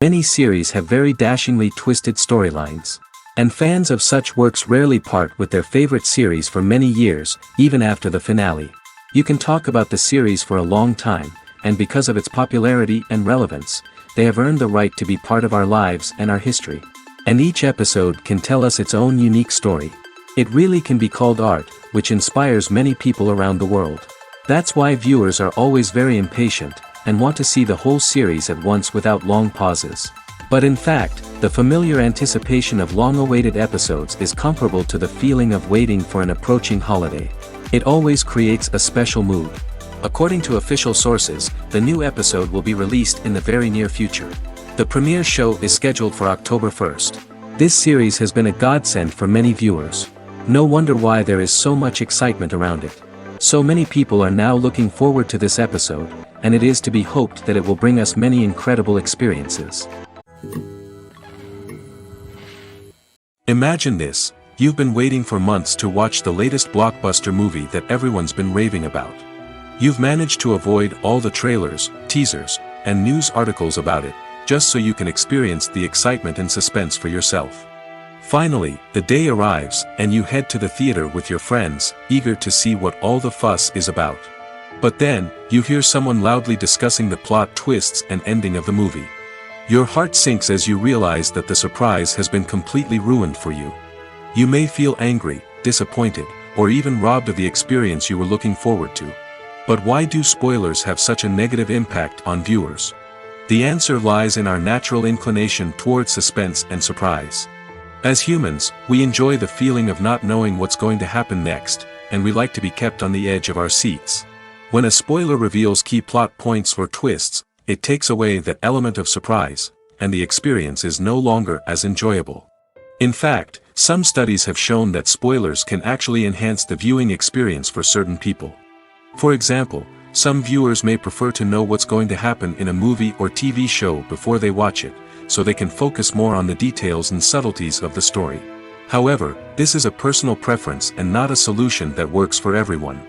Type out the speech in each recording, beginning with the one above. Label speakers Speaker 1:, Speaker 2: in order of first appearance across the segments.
Speaker 1: Many series have very dashingly twisted storylines. And fans of such works rarely part with their favorite series for many years, even after the finale. You can talk about the series for a long time, and because of its popularity and relevance, they have earned the right to be part of our lives and our history. And each episode can tell us its own unique story. It really can be called art, which inspires many people around the world. That's why viewers are always very impatient, and want to see the whole series at once without long pauses. But in fact, the familiar anticipation of long-awaited episodes is comparable to the feeling of waiting for an approaching holiday. It always creates a special mood. According to official sources, the new episode will be released in the very near future. The premiere show is scheduled for October 1st. This series has been a godsend for many viewers. No wonder why there is so much excitement around it. So many people are now looking forward to this episode, and it is to be hoped that it will bring us many incredible experiences. Imagine this, you've been waiting for months to watch the latest blockbuster movie that everyone's been raving about. You've managed to avoid all the trailers, teasers, and news articles about it, just so you can experience the excitement and suspense for yourself. Finally, the day arrives, and you head to the theater with your friends, eager to see what all the fuss is about. But then, you hear someone loudly discussing the plot twists and ending of the movie. Your heart sinks as you realize that the surprise has been completely ruined for you. You may feel angry, disappointed, or even robbed of the experience you were looking forward to. But why do spoilers have such a negative impact on viewers? The answer lies in our natural inclination toward suspense and surprise. As humans, we enjoy the feeling of not knowing what's going to happen next, and we like to be kept on the edge of our seats. When a spoiler reveals key plot points or twists, it takes away that element of surprise, and the experience is no longer as enjoyable. In fact, some studies have shown that spoilers can actually enhance the viewing experience for certain people. For example, some viewers may prefer to know what's going to happen in a movie or TV show before they watch it, so they can focus more on the details and subtleties of the story. However, this is a personal preference and not a solution that works for everyone.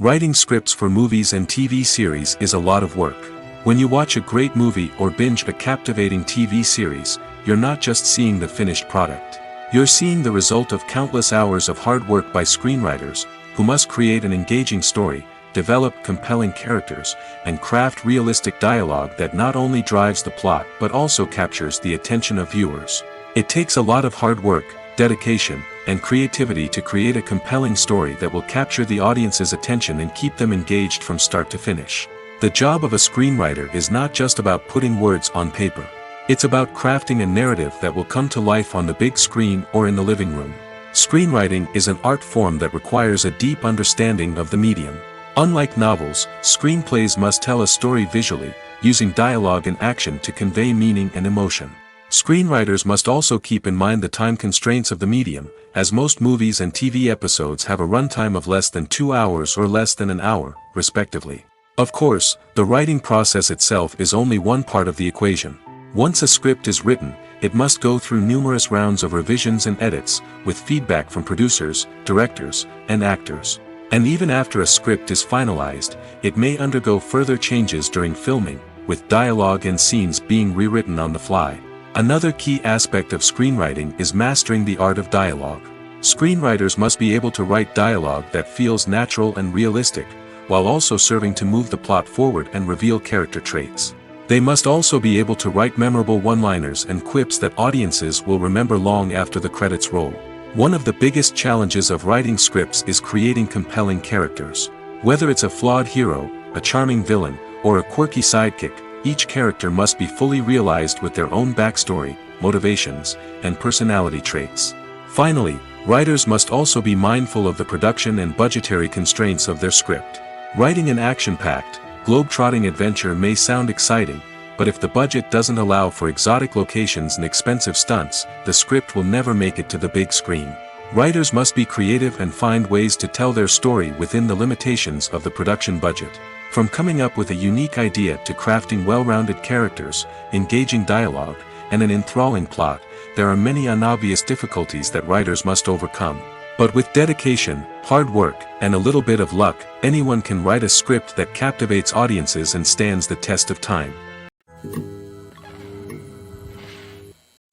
Speaker 1: Writing scripts for movies and TV series is a lot of work. When you watch a great movie or binge a captivating TV series, you're not just seeing the finished product. You're seeing the result of countless hours of hard work by screenwriters, who must create an engaging story, develop compelling characters, and craft realistic dialogue that not only drives the plot but also captures the attention of viewers. It takes a lot of hard work, dedication, and creativity to create a compelling story that will capture the audience's attention and keep them engaged from start to finish. The job of a screenwriter is not just about putting words on paper. It's about crafting a narrative that will come to life on the big screen or in the living room. Screenwriting is an art form that requires a deep understanding of the medium. Unlike novels, screenplays must tell a story visually, using dialogue and action to convey meaning and emotion. Screenwriters must also keep in mind the time constraints of the medium, as most movies and TV episodes have a runtime of less than 2 hours or less than an hour, respectively. Of course, the writing process itself is only one part of the equation. Once a script is written, it must go through numerous rounds of revisions and edits, with feedback from producers, directors, and actors. And even after a script is finalized, it may undergo further changes during filming, with dialogue and scenes being rewritten on the fly. Another key aspect of screenwriting is mastering the art of dialogue. Screenwriters must be able to write dialogue that feels natural and realistic, while also serving to move the plot forward and reveal character traits. They must also be able to write memorable one-liners and quips that audiences will remember long after the credits roll. One of the biggest challenges of writing scripts is creating compelling characters. Whether it's a flawed hero, a charming villain, or a quirky sidekick, each character must be fully realized with their own backstory, motivations, and personality traits. Finally, writers must also be mindful of the production and budgetary constraints of their script. Writing an action-packed, globe-trotting adventure may sound exciting, but if the budget doesn't allow for exotic locations and expensive stunts, the script will never make it to the big screen. Writers must be creative and find ways to tell their story within the limitations of the production budget. From coming up with a unique idea to crafting well-rounded characters, engaging dialogue, and an enthralling plot, there are many unobvious difficulties that writers must overcome. But with dedication, hard work, and a little bit of luck, anyone can write a script that captivates audiences and stands the test of time.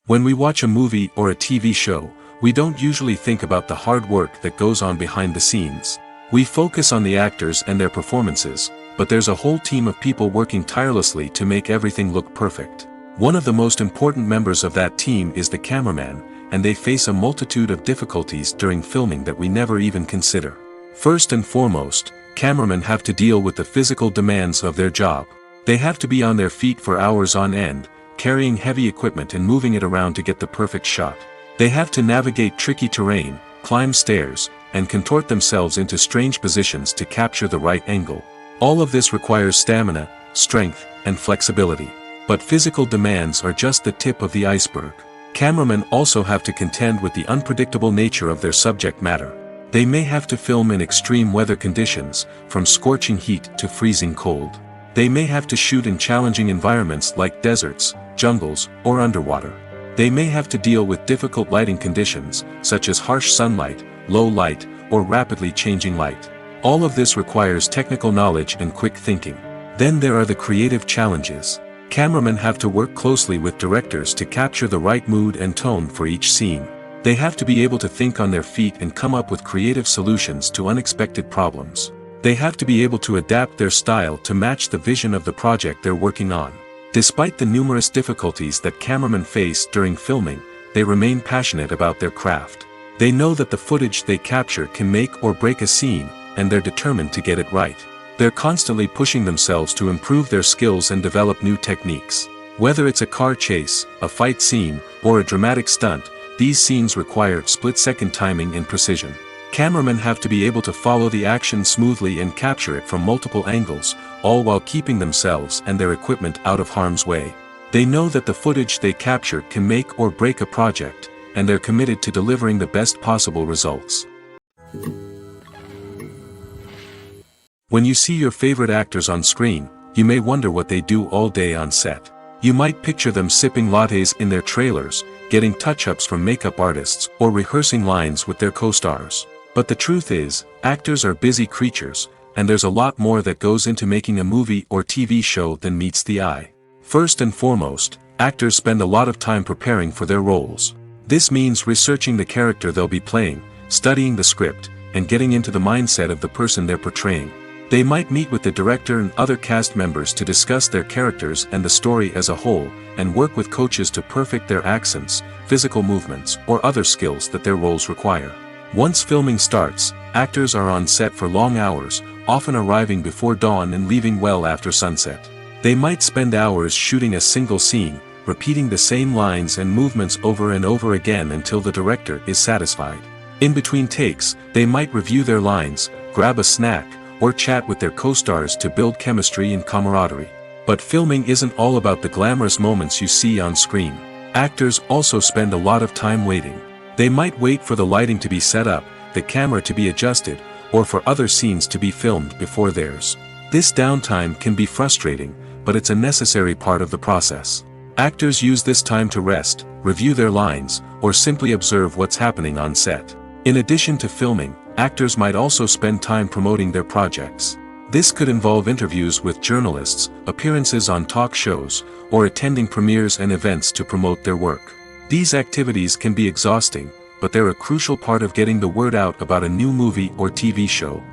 Speaker 1: When we watch a movie or a TV show, we don't usually think about the hard work that goes on behind the scenes. We focus on the actors and their performances, but there's a whole team of people working tirelessly to make everything look perfect. One of the most important members of that team is the cameraman, and they face a multitude of difficulties during filming that we never even consider. First and foremost, cameramen have to deal with the physical demands of their job. They have to be on their feet for hours on end, carrying heavy equipment and moving it around to get the perfect shot. They have to navigate tricky terrain, climb stairs, and contort themselves into strange positions to capture the right angle. All of this requires stamina, strength, and flexibility. But physical demands are just the tip of the iceberg. Cameramen also have to contend with the unpredictable nature of their subject matter. They may have to film in extreme weather conditions, from scorching heat to freezing cold. They may have to shoot in challenging environments like deserts, jungles, or underwater. They may have to deal with difficult lighting conditions, such as harsh sunlight, low light, or rapidly changing light. All of this requires technical knowledge and quick thinking. Then there are the creative challenges. Cameramen have to work closely with directors to capture the right mood and tone for each scene. They have to be able to think on their feet and come up with creative solutions to unexpected problems. They have to be able to adapt their style to match the vision of the project they're working on. Despite the numerous difficulties that cameramen face during filming, they remain passionate about their craft. They know that the footage they capture can make or break a scene, and they're determined to get it right. They're constantly pushing themselves to improve their skills and develop new techniques. Whether it's a car chase, a fight scene, or a dramatic stunt, these scenes require split-second timing and precision. Cameramen have to be able to follow the action smoothly and capture it from multiple angles, all while keeping themselves and their equipment out of harm's way. They know that the footage they capture can make or break a project, and they're committed to delivering the best possible results. When you see your favorite actors on screen, you may wonder what they do all day on set. You might picture them sipping lattes in their trailers, getting touch-ups from makeup artists, or rehearsing lines with their co-stars. But the truth is, actors are busy creatures, and there's a lot more that goes into making a movie or TV show than meets the eye. First and foremost, actors spend a lot of time preparing for their roles. This means researching the character they'll be playing, studying the script, and getting into the mindset of the person they're portraying. They might meet with the director and other cast members to discuss their characters and the story as a whole, and work with coaches to perfect their accents, physical movements, or other skills that their roles require. Once filming starts, actors are on set for long hours, often arriving before dawn and leaving well after sunset. They might spend hours shooting a single scene, repeating the same lines and movements over and over again until the director is satisfied. In between takes, they might review their lines, grab a snack, or chat with their co-stars to build chemistry and camaraderie. But filming isn't all about the glamorous moments you see on screen. Actors also spend a lot of time waiting. They might wait for the lighting to be set up, the camera to be adjusted, or for other scenes to be filmed before theirs. This downtime can be frustrating, but it's a necessary part of the process. Actors use this time to rest, review their lines, or simply observe what's happening on set. In addition to filming, actors might also spend time promoting their projects. This could involve interviews with journalists, appearances on talk shows, or attending premieres and events to promote their work. These activities can be exhausting, but they're a crucial part of getting the word out about a new movie or TV show.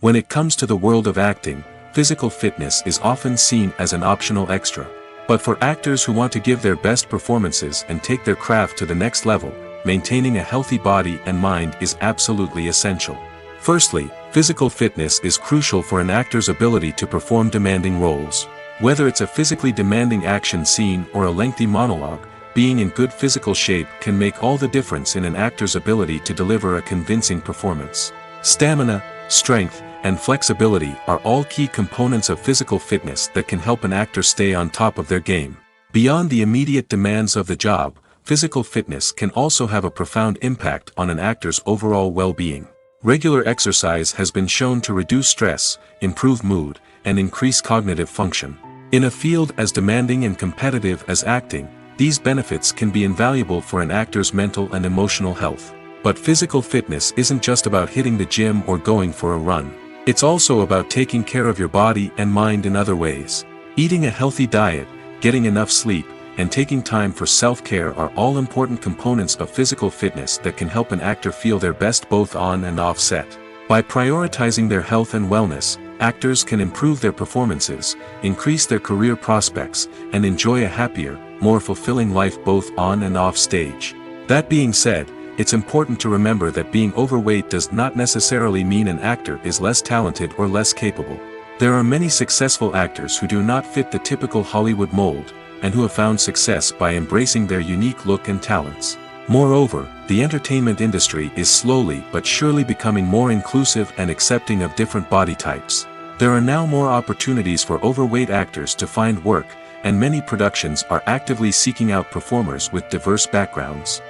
Speaker 1: When it comes to the world of acting, physical fitness is often seen as an optional extra. But for actors who want to give their best performances and take their craft to the next level, maintaining a healthy body and mind is absolutely essential. Firstly, physical fitness is crucial for an actor's ability to perform demanding roles. Whether it's a physically demanding action scene or a lengthy monologue, being in good physical shape can make all the difference in an actor's ability to deliver a convincing performance. Stamina, strength, and flexibility are all key components of physical fitness that can help an actor stay on top of their game. Beyond the immediate demands of the job, physical fitness can also have a profound impact on an actor's overall well-being. Regular exercise has been shown to reduce stress, improve mood, and increase cognitive function. In a field as demanding and competitive as acting, these benefits can be invaluable for an actor's mental and emotional health. But physical fitness isn't just about hitting the gym or going for a run. It's also about taking care of your body and mind in other ways. Eating a healthy diet, getting enough sleep, and taking time for self-care are all important components of physical fitness that can help an actor feel their best both on and off set. By prioritizing their health and wellness, actors can improve their performances, increase their career prospects, and enjoy a happier, more fulfilling life both on and off stage. That being said, it's important to remember that being overweight does not necessarily mean an actor is less talented or less capable. There are many successful actors who do not fit the typical Hollywood mold, and who have found success by embracing their unique look and talents. Moreover, the entertainment industry is slowly but surely becoming more inclusive and accepting of different body types. There are now more opportunities for overweight actors to find work, and many productions are actively seeking out performers with diverse backgrounds.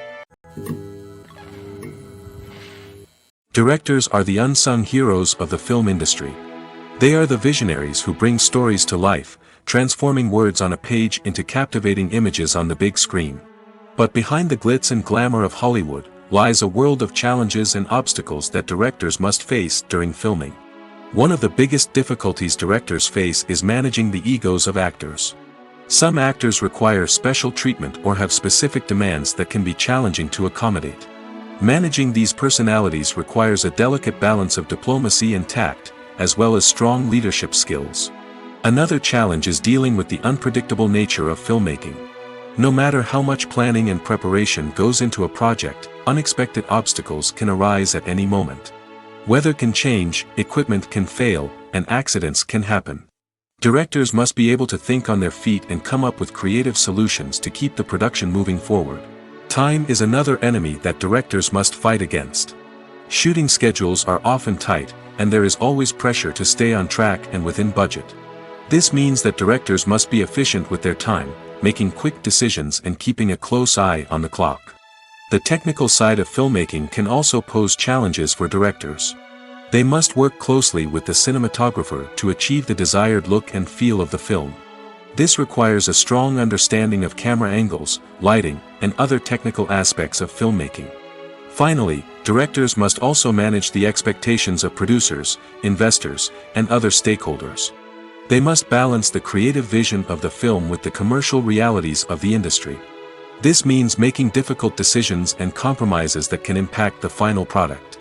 Speaker 1: Directors are the unsung heroes of the film industry. They are the visionaries who bring stories to life, transforming words on a page into captivating images on the big screen. But behind the glitz and glamour of Hollywood, lies a world of challenges and obstacles that directors must face during filming. One of the biggest difficulties directors face is managing the egos of actors. Some actors require special treatment or have specific demands that can be challenging to accommodate. Managing these personalities requires a delicate balance of diplomacy and tact, as well as strong leadership skills. Another challenge is dealing with the unpredictable nature of filmmaking. No matter how much planning and preparation goes into a project, unexpected obstacles can arise at any moment. Weather can change, equipment can fail, and accidents can happen. Directors must be able to think on their feet and come up with creative solutions to keep the production moving forward. Time is another enemy that directors must fight against. Shooting schedules are often tight, and there is always pressure to stay on track and within budget. This means that directors must be efficient with their time, making quick decisions and keeping a close eye on the clock. The technical side of filmmaking can also pose challenges for directors. They must work closely with the cinematographer to achieve the desired look and feel of the film. This requires a strong understanding of camera angles, lighting, and other technical aspects of filmmaking. Finally, directors must also manage the expectations of producers, investors, and other stakeholders. They must balance the creative vision of the film with the commercial realities of the industry. This means making difficult decisions and compromises that can impact the final product.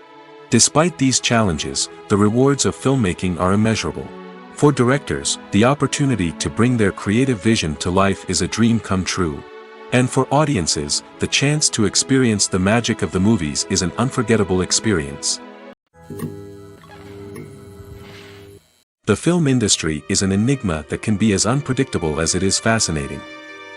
Speaker 1: Despite these challenges, the rewards of filmmaking are immeasurable. For directors, the opportunity to bring their creative vision to life is a dream come true. And for audiences, the chance to experience the magic of the movies is an unforgettable experience. The film industry is an enigma that can be as unpredictable as it is fascinating.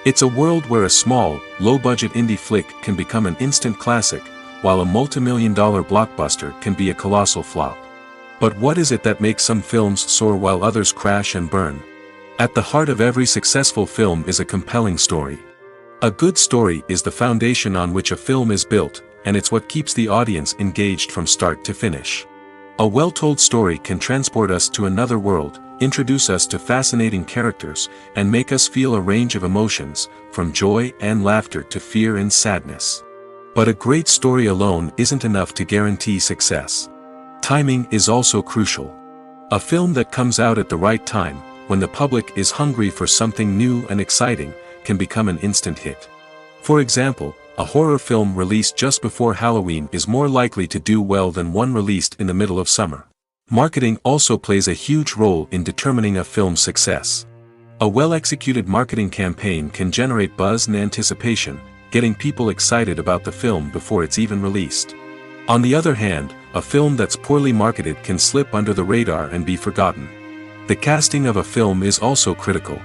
Speaker 1: It's a world where a small, low-budget indie flick can become an instant classic, while a multi-million-dollar blockbuster can be a colossal flop. But what is it that makes some films soar while others crash and burn? At the heart of every successful film is a compelling story. A good story is the foundation on which a film is built, and it's what keeps the audience engaged from start to finish. A well-told story can transport us to another world, introduce us to fascinating characters, and make us feel a range of emotions, from joy and laughter to fear and sadness. But a great story alone isn't enough to guarantee success. Timing is also crucial. A film that comes out at the right time, when the public is hungry for something new and exciting, can become an instant hit. For example, a horror film released just before Halloween is more likely to do well than one released in the middle of summer. Marketing also plays a huge role in determining a film's success. A well-executed marketing campaign can generate buzz and anticipation, getting people excited about the film before it's even released. On the other hand, a film that's poorly marketed can slip under the radar and be forgotten. The casting of a film is also critical.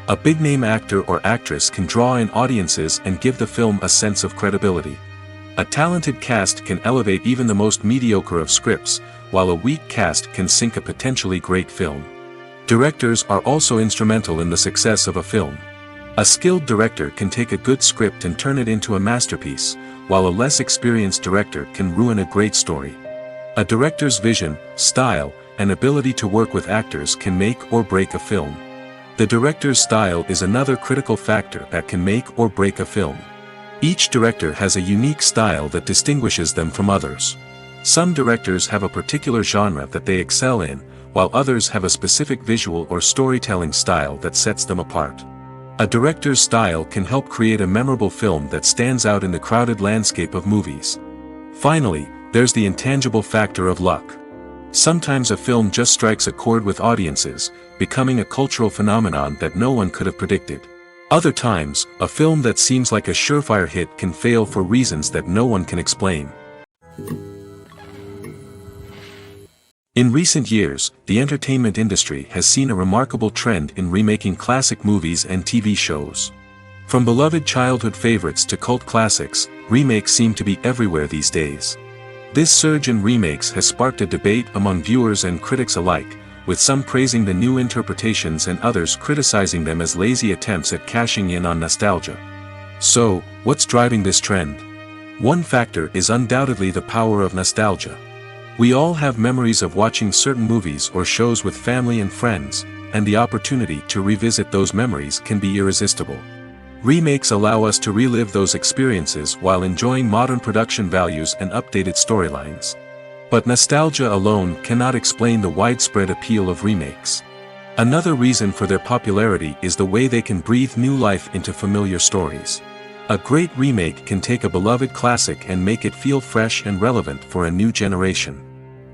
Speaker 1: A big-name actor or actress can draw in audiences and give the film a sense of credibility. A talented cast can elevate even the most mediocre of scripts, while a weak cast can sink a potentially great film. Directors are also instrumental in the success of a film. A skilled director can take a good script and turn it into a masterpiece, while a less experienced director can ruin a great story. A director's vision, style, and ability to work with actors can make or break a film. The director's style is another critical factor that can make or break a film. Each director has a unique style that distinguishes them from others. Some directors have a particular genre that they excel in, while others have a specific visual or storytelling style that sets them apart. A director's style can help create a memorable film that stands out in the crowded landscape of movies. Finally, there's the intangible factor of luck. Sometimes a film just strikes a chord with audiences, becoming a cultural phenomenon that no one could have predicted. Other times, a film that seems like a surefire hit can fail for reasons that no one can explain. In recent years, the entertainment industry has seen a remarkable trend in remaking classic movies and TV shows. From beloved childhood favorites to cult classics, remakes seem to be everywhere these days. This surge in remakes has sparked a debate among viewers and critics alike, with some praising the new interpretations and others criticizing them as lazy attempts at cashing in on nostalgia. So, what's driving this trend? One factor is undoubtedly the power of nostalgia. We all have memories of watching certain movies or shows with family and friends, and the opportunity to revisit those memories can be irresistible. Remakes allow us to relive those experiences while enjoying modern production values and updated storylines. But nostalgia alone cannot explain the widespread appeal of remakes. Another reason for their popularity is the way they can breathe new life into familiar stories. A great remake can take a beloved classic and make it feel fresh and relevant for a new generation.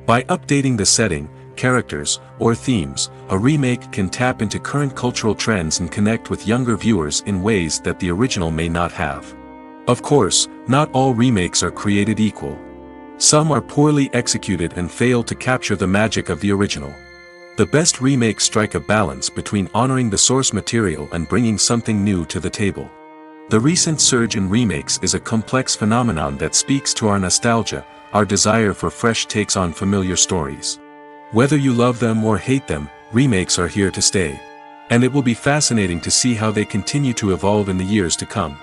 Speaker 1: By updating the setting, characters, or themes, a remake can tap into current cultural trends and connect with younger viewers in ways that the original may not have. Of course, not all remakes are created equal. Some are poorly executed and fail to capture the magic of the original. The best remakes strike a balance between honoring the source material and bringing something new to the table. The recent surge in remakes is a complex phenomenon that speaks to our nostalgia, our desire for fresh takes on familiar stories. Whether you love them or hate them, remakes are here to stay. And it will be fascinating to see how they continue to evolve in the years to come.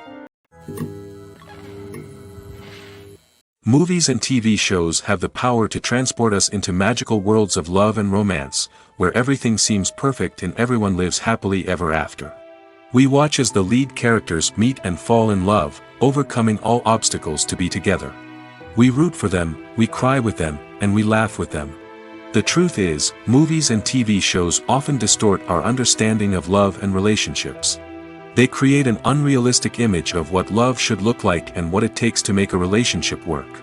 Speaker 1: Movies and TV shows have the power to transport us into magical worlds of love and romance, where everything seems perfect and everyone lives happily ever after. We watch as the lead characters meet and fall in love, overcoming all obstacles to be together. We root for them, we cry with them, and we laugh with them. The truth is, movies and TV shows often distort our understanding of love and relationships. They create an unrealistic image of what love should look like and what it takes to make a relationship work.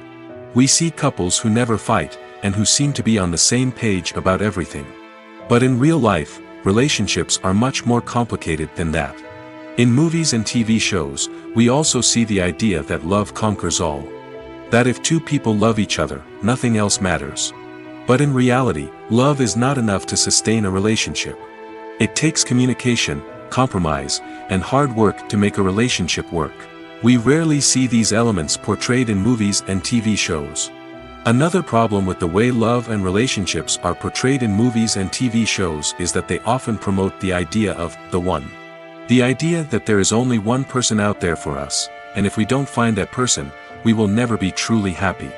Speaker 1: We see couples who never fight, and who seem to be on the same page about everything. But in real life, relationships are much more complicated than that. In movies and TV shows, we also see the idea that love conquers all. That if two people love each other, nothing else matters. But in reality, love is not enough to sustain a relationship. It takes communication, compromise, and hard work to make a relationship work. We rarely see these elements portrayed in movies and TV shows. Another problem with the way love and relationships are portrayed in movies and TV shows is that they often promote the idea of the one. The idea that there is only one person out there for us, and if we don't find that person, we will never be truly happy.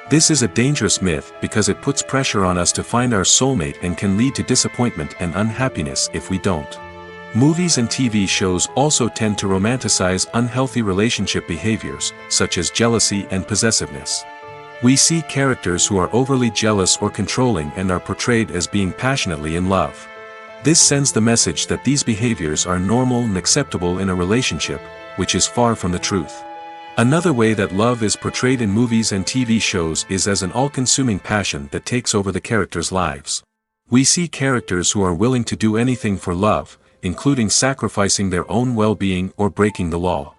Speaker 1: This is a dangerous myth because it puts pressure on us to find our soulmate and can lead to disappointment and unhappiness if we don't. Movies and TV shows also tend to romanticize unhealthy relationship behaviors, such as jealousy and possessiveness. We see characters who are overly jealous or controlling and are portrayed as being passionately in love. This sends the message that these behaviors are normal and acceptable in a relationship, which is far from the truth. Another way that love is portrayed in movies and TV shows is as an all-consuming passion that takes over the characters' lives. We see characters who are willing to do anything for love, including sacrificing their own well-being or breaking the law.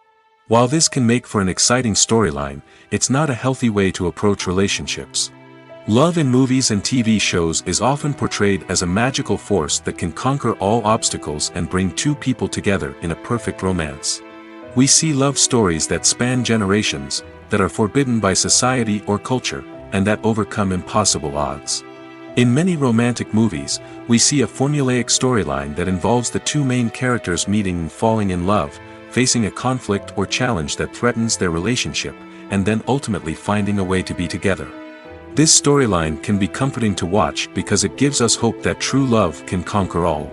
Speaker 1: While this can make for an exciting storyline, it's not a healthy way to approach relationships. Love in movies and TV shows is often portrayed as a magical force that can conquer all obstacles and bring two people together in a perfect romance. We see love stories that span generations, that are forbidden by society or culture, and that overcome impossible odds. In many romantic movies, we see a formulaic storyline that involves the two main characters meeting and falling in love, facing a conflict or challenge that threatens their relationship, and then ultimately finding a way to be together. This storyline can be comforting to watch because it gives us hope that true love can conquer all.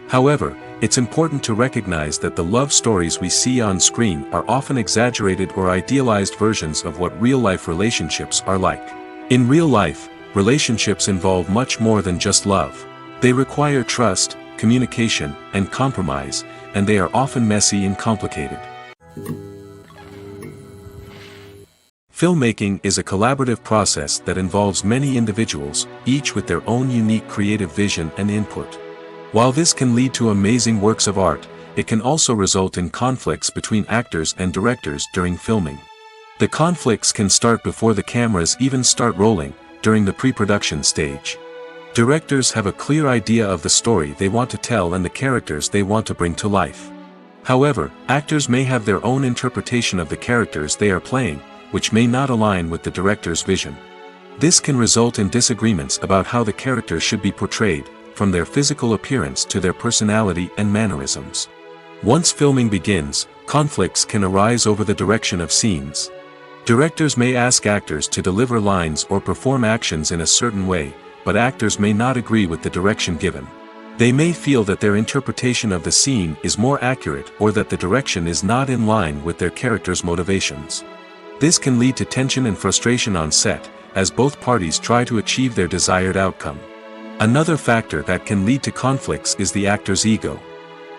Speaker 1: However, it's important to recognize that the love stories we see on screen are often exaggerated or idealized versions of what real-life relationships are like. In real life, relationships involve much more than just love. They require trust, communication, and compromise, and they are often messy and complicated. Filmmaking is a collaborative process that involves many individuals, each with their own unique creative vision and input. While this can lead to amazing works of art, it can also result in conflicts between actors and directors during filming. The conflicts can start before the cameras even start rolling, during the pre-production stage. Directors have a clear idea of the story they want to tell and the characters they want to bring to life. However, actors may have their own interpretation of the characters they are playing, which may not align with the director's vision. This can result in disagreements about how the characters should be portrayed, from their physical appearance to their personality and mannerisms. Once filming begins, conflicts can arise over the direction of scenes. Directors may ask actors to deliver lines or perform actions in a certain way, but actors may not agree with the direction given. They may feel that their interpretation of the scene is more accurate or that the direction is not in line with their character's motivations. This can lead to tension and frustration on set, as both parties try to achieve their desired outcome. Another factor that can lead to conflicts is the actor's ego.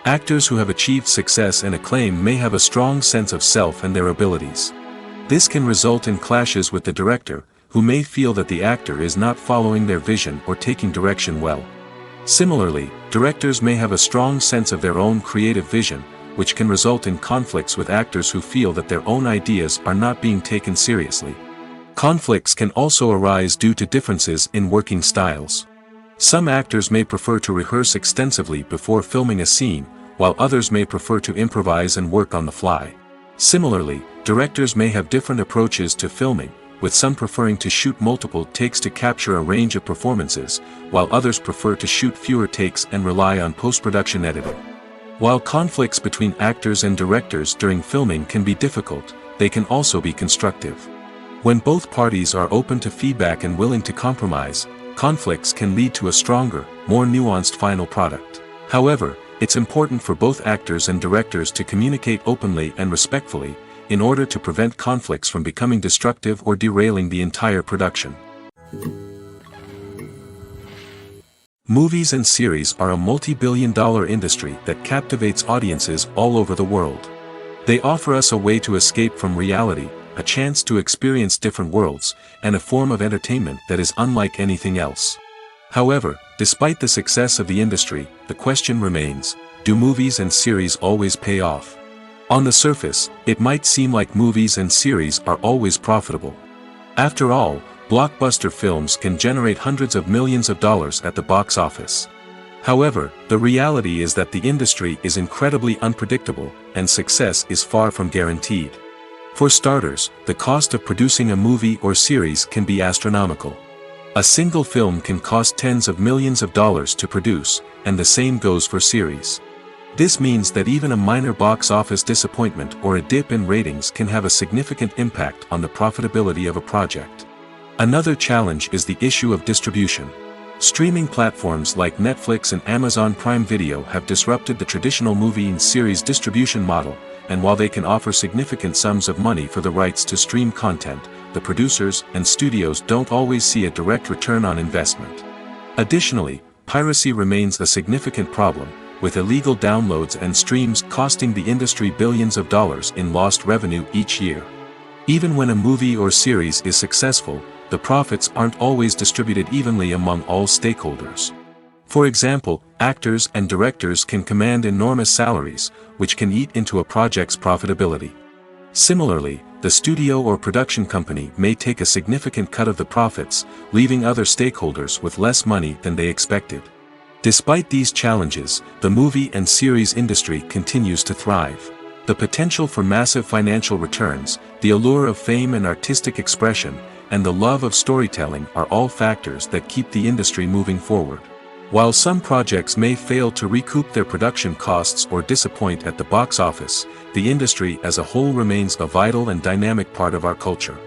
Speaker 1: Actors who have achieved success and acclaim may have a strong sense of self and their abilities. This can result in clashes with the director, who may feel that the actor is not following their vision or taking direction well. Similarly, directors may have a strong sense of their own creative vision, which can result in conflicts with actors who feel that their own ideas are not being taken seriously. Conflicts can also arise due to differences in working styles. Some actors may prefer to rehearse extensively before filming a scene, while others may prefer to improvise and work on the fly. Similarly, directors may have different approaches to filming, with some preferring to shoot multiple takes to capture a range of performances, while others prefer to shoot fewer takes and rely on post-production editing. While conflicts between actors and directors during filming can be difficult, they can also be constructive. When both parties are open to feedback and willing to compromise, conflicts can lead to a stronger, more nuanced final product. However, it's important for both actors and directors to communicate openly and respectfully, in order to prevent conflicts from becoming destructive or derailing the entire production. Movies and series are a multi-billion-dollar industry that captivates audiences all over the world. They offer us a way to escape from reality, a chance to experience different worlds, and a form of entertainment that is unlike anything else. However, despite the success of the industry, the question remains, do movies and series always pay off? On the surface, it might seem like movies and series are always profitable. After all, blockbuster films can generate hundreds of millions of dollars at the box office. However, the reality is that the industry is incredibly unpredictable, and success is far from guaranteed. For starters, the cost of producing a movie or series can be astronomical. A single film can cost tens of millions of dollars to produce, and the same goes for series. This means that even a minor box office disappointment or a dip in ratings can have a significant impact on the profitability of a project. Another challenge is the issue of distribution. Streaming platforms like Netflix and Amazon Prime Video have disrupted the traditional movie and series distribution model, and while they can offer significant sums of money for the rights to stream content, the producers and studios don't always see a direct return on investment. Additionally, piracy remains a significant problem, with illegal downloads and streams costing the industry billions of dollars in lost revenue each year. Even when a movie or series is successful, the profits aren't always distributed evenly among all stakeholders. For example, actors and directors can command enormous salaries, which can eat into a project's profitability. Similarly, the studio or production company may take a significant cut of the profits, leaving other stakeholders with less money than they expected. Despite these challenges, the movie and series industry continues to thrive. The potential for massive financial returns, the allure of fame and artistic expression, and the love of storytelling are all factors that keep the industry moving forward. While some projects may fail to recoup their production costs or disappoint at the box office, the industry as a whole remains a vital and dynamic part of our culture.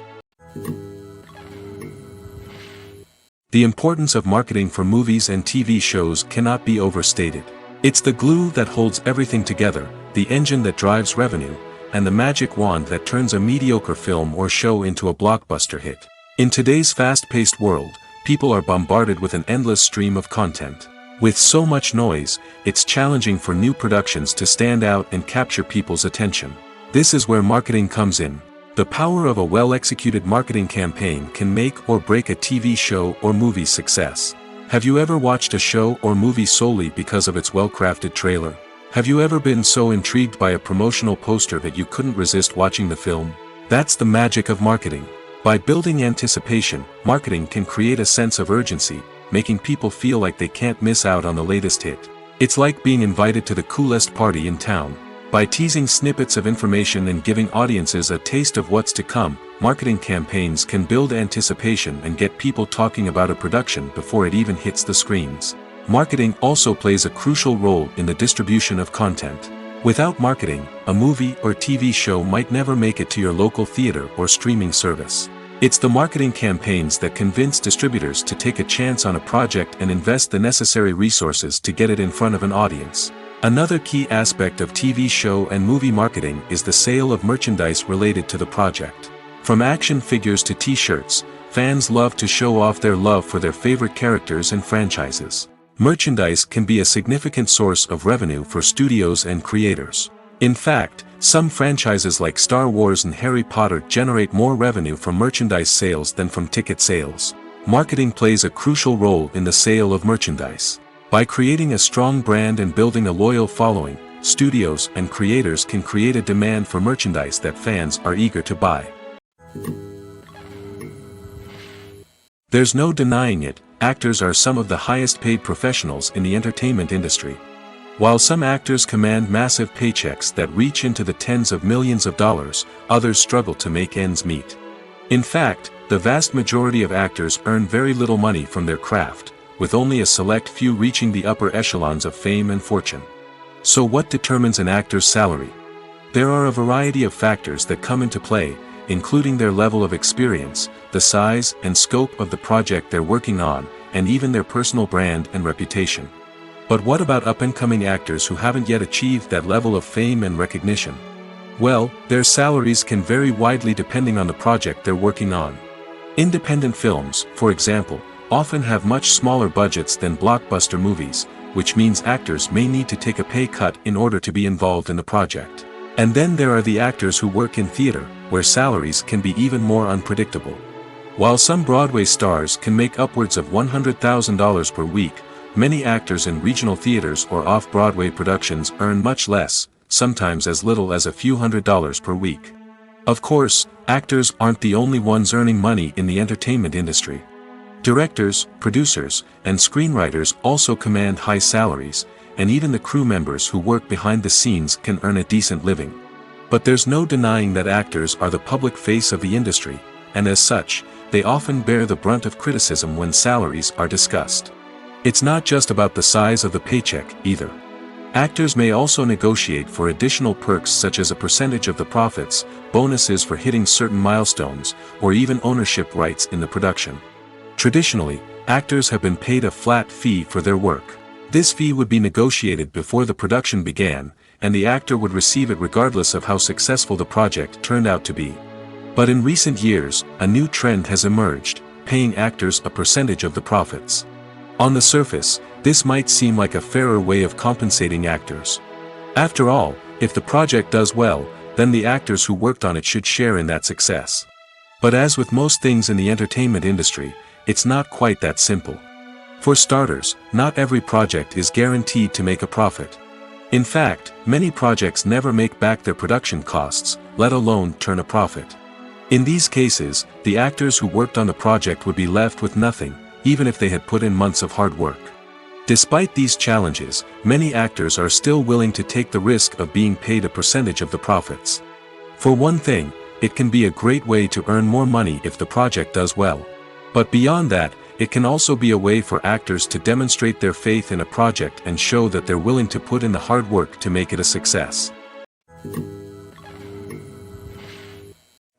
Speaker 1: The importance of marketing for movies and TV shows cannot be overstated. It's the glue that holds everything together, the engine that drives revenue, and the magic wand that turns a mediocre film or show into a blockbuster hit. In today's fast-paced world, people are bombarded with an endless stream of content. With so much noise, it's challenging for new productions to stand out and capture people's attention. This is where marketing comes in. The power of a well-executed marketing campaign can make or break a TV show or movie's success. Have you ever watched a show or movie solely because of its well-crafted trailer? Have you ever been so intrigued by a promotional poster that you couldn't resist watching the film? That's the magic of marketing. By building anticipation, marketing can create a sense of urgency, making people feel like they can't miss out on the latest hit. It's like being invited to the coolest party in town. By teasing snippets of information and giving audiences a taste of what's to come, marketing campaigns can build anticipation and get people talking about a production before it even hits the screens. Marketing also plays a crucial role in the distribution of content. Without marketing, a movie or TV show might never make it to your local theater or streaming service. It's the marketing campaigns that convince distributors to take a chance on a project and invest the necessary resources to get it in front of an audience. Another key aspect of TV show and movie marketing is the sale of merchandise related to the project. From action figures to t-shirts, fans love to show off their love for their favorite characters and franchises. Merchandise can be a significant source of revenue for studios and creators. In fact, some franchises like Star Wars and Harry Potter generate more revenue from merchandise sales than from ticket sales. Marketing plays a crucial role in the sale of merchandise. By creating a strong brand and building a loyal following, studios and creators can create a demand for merchandise that fans are eager to buy. There's no denying it, actors are some of the highest paid professionals in the entertainment industry. While some actors command massive paychecks that reach into the tens of millions of dollars, others struggle to make ends meet. In fact, the vast majority of actors earn very little money from their craft, with only a select few reaching the upper echelons of fame and fortune. So what determines an actor's salary? There are a variety of factors that come into play, including their level of experience, the size and scope of the project they're working on, and even their personal brand and reputation. But what about up-and-coming actors who haven't yet achieved that level of fame and recognition? Well, their salaries can vary widely depending on the project they're working on. Independent films, for example, often have much smaller budgets than blockbuster movies, which means actors may need to take a pay cut in order to be involved in the project. And then there are the actors who work in theater, where salaries can be even more unpredictable. While some Broadway stars can make upwards of $100,000 per week, many actors in regional theaters or off-Broadway productions earn much less, sometimes as little as a few $100s per week. Of course, actors aren't the only ones earning money in the entertainment industry. Directors, producers, and screenwriters also command high salaries, and even the crew members who work behind the scenes can earn a decent living. But there's no denying that actors are the public face of the industry, and as such, they often bear the brunt of criticism when salaries are discussed. It's not just about the size of the paycheck, either. Actors may also negotiate for additional perks such as a percentage of the profits, bonuses for hitting certain milestones, or even ownership rights in the production. Traditionally, actors have been paid a flat fee for their work. This fee would be negotiated before the production began, and the actor would receive it regardless of how successful the project turned out to be. But in recent years, a new trend has emerged, paying actors a percentage of the profits. On the surface, this might seem like a fairer way of compensating actors. After all, if the project does well, then the actors who worked on it should share in that success. But as with most things in the entertainment industry, it's not quite that simple. For starters, not every project is guaranteed to make a profit. In fact, many projects never make back their production costs, let alone turn a profit. In these cases, the actors who worked on the project would be left with nothing, even if they had put in months of hard work. Despite these challenges, many actors are still willing to take the risk of being paid a percentage of the profits. For one thing, it can be a great way to earn more money if the project does well. But beyond that, it can also be a way for actors to demonstrate their faith in a project and show that they're willing to put in the hard work to make it a success.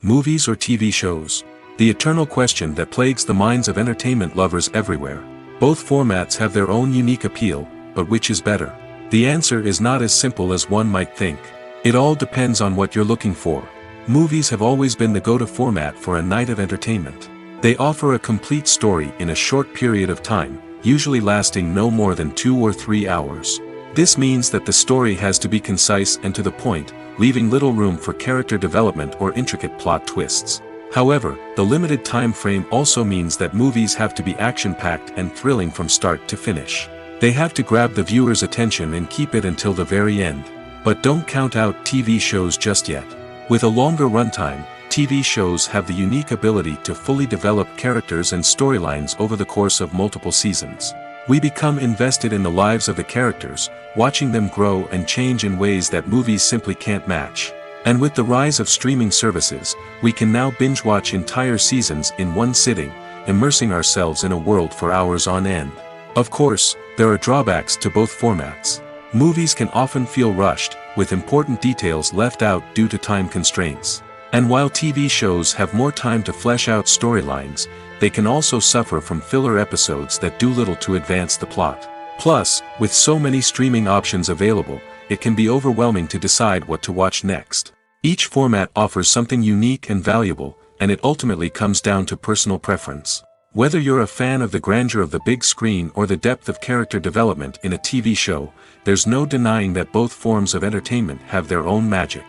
Speaker 1: Movies or TV shows? The eternal question that plagues the minds of entertainment lovers everywhere. Both formats have their own unique appeal, but which is better? The answer is not as simple as one might think. It all depends on what you're looking for. Movies have always been the go-to format for a night of entertainment. They offer a complete story in a short period of time, usually lasting no more than 2 or 3 hours. This means that the story has to be concise and to the point, leaving little room for character development or intricate plot twists. However, the limited time frame also means that movies have to be action-packed and thrilling from start to finish. They have to grab the viewer's attention and keep it until the very end. But don't count out TV shows just yet. With a longer runtime, TV shows have the unique ability to fully develop characters and storylines over the course of multiple seasons. We become invested in the lives of the characters, watching them grow and change in ways that movies simply can't match. And with the rise of streaming services, we can now binge-watch entire seasons in one sitting, immersing ourselves in a world for hours on end. Of course, there are drawbacks to both formats. Movies can often feel rushed, with important details left out due to time constraints. And while TV shows have more time to flesh out storylines, they can also suffer from filler episodes that do little to advance the plot. Plus, with so many streaming options available, it can be overwhelming to decide what to watch next. Each format offers something unique and valuable, and it ultimately comes down to personal preference. Whether you're a fan of the grandeur of the big screen or the depth of character development in a TV show, there's no denying that both forms of entertainment have their own magic.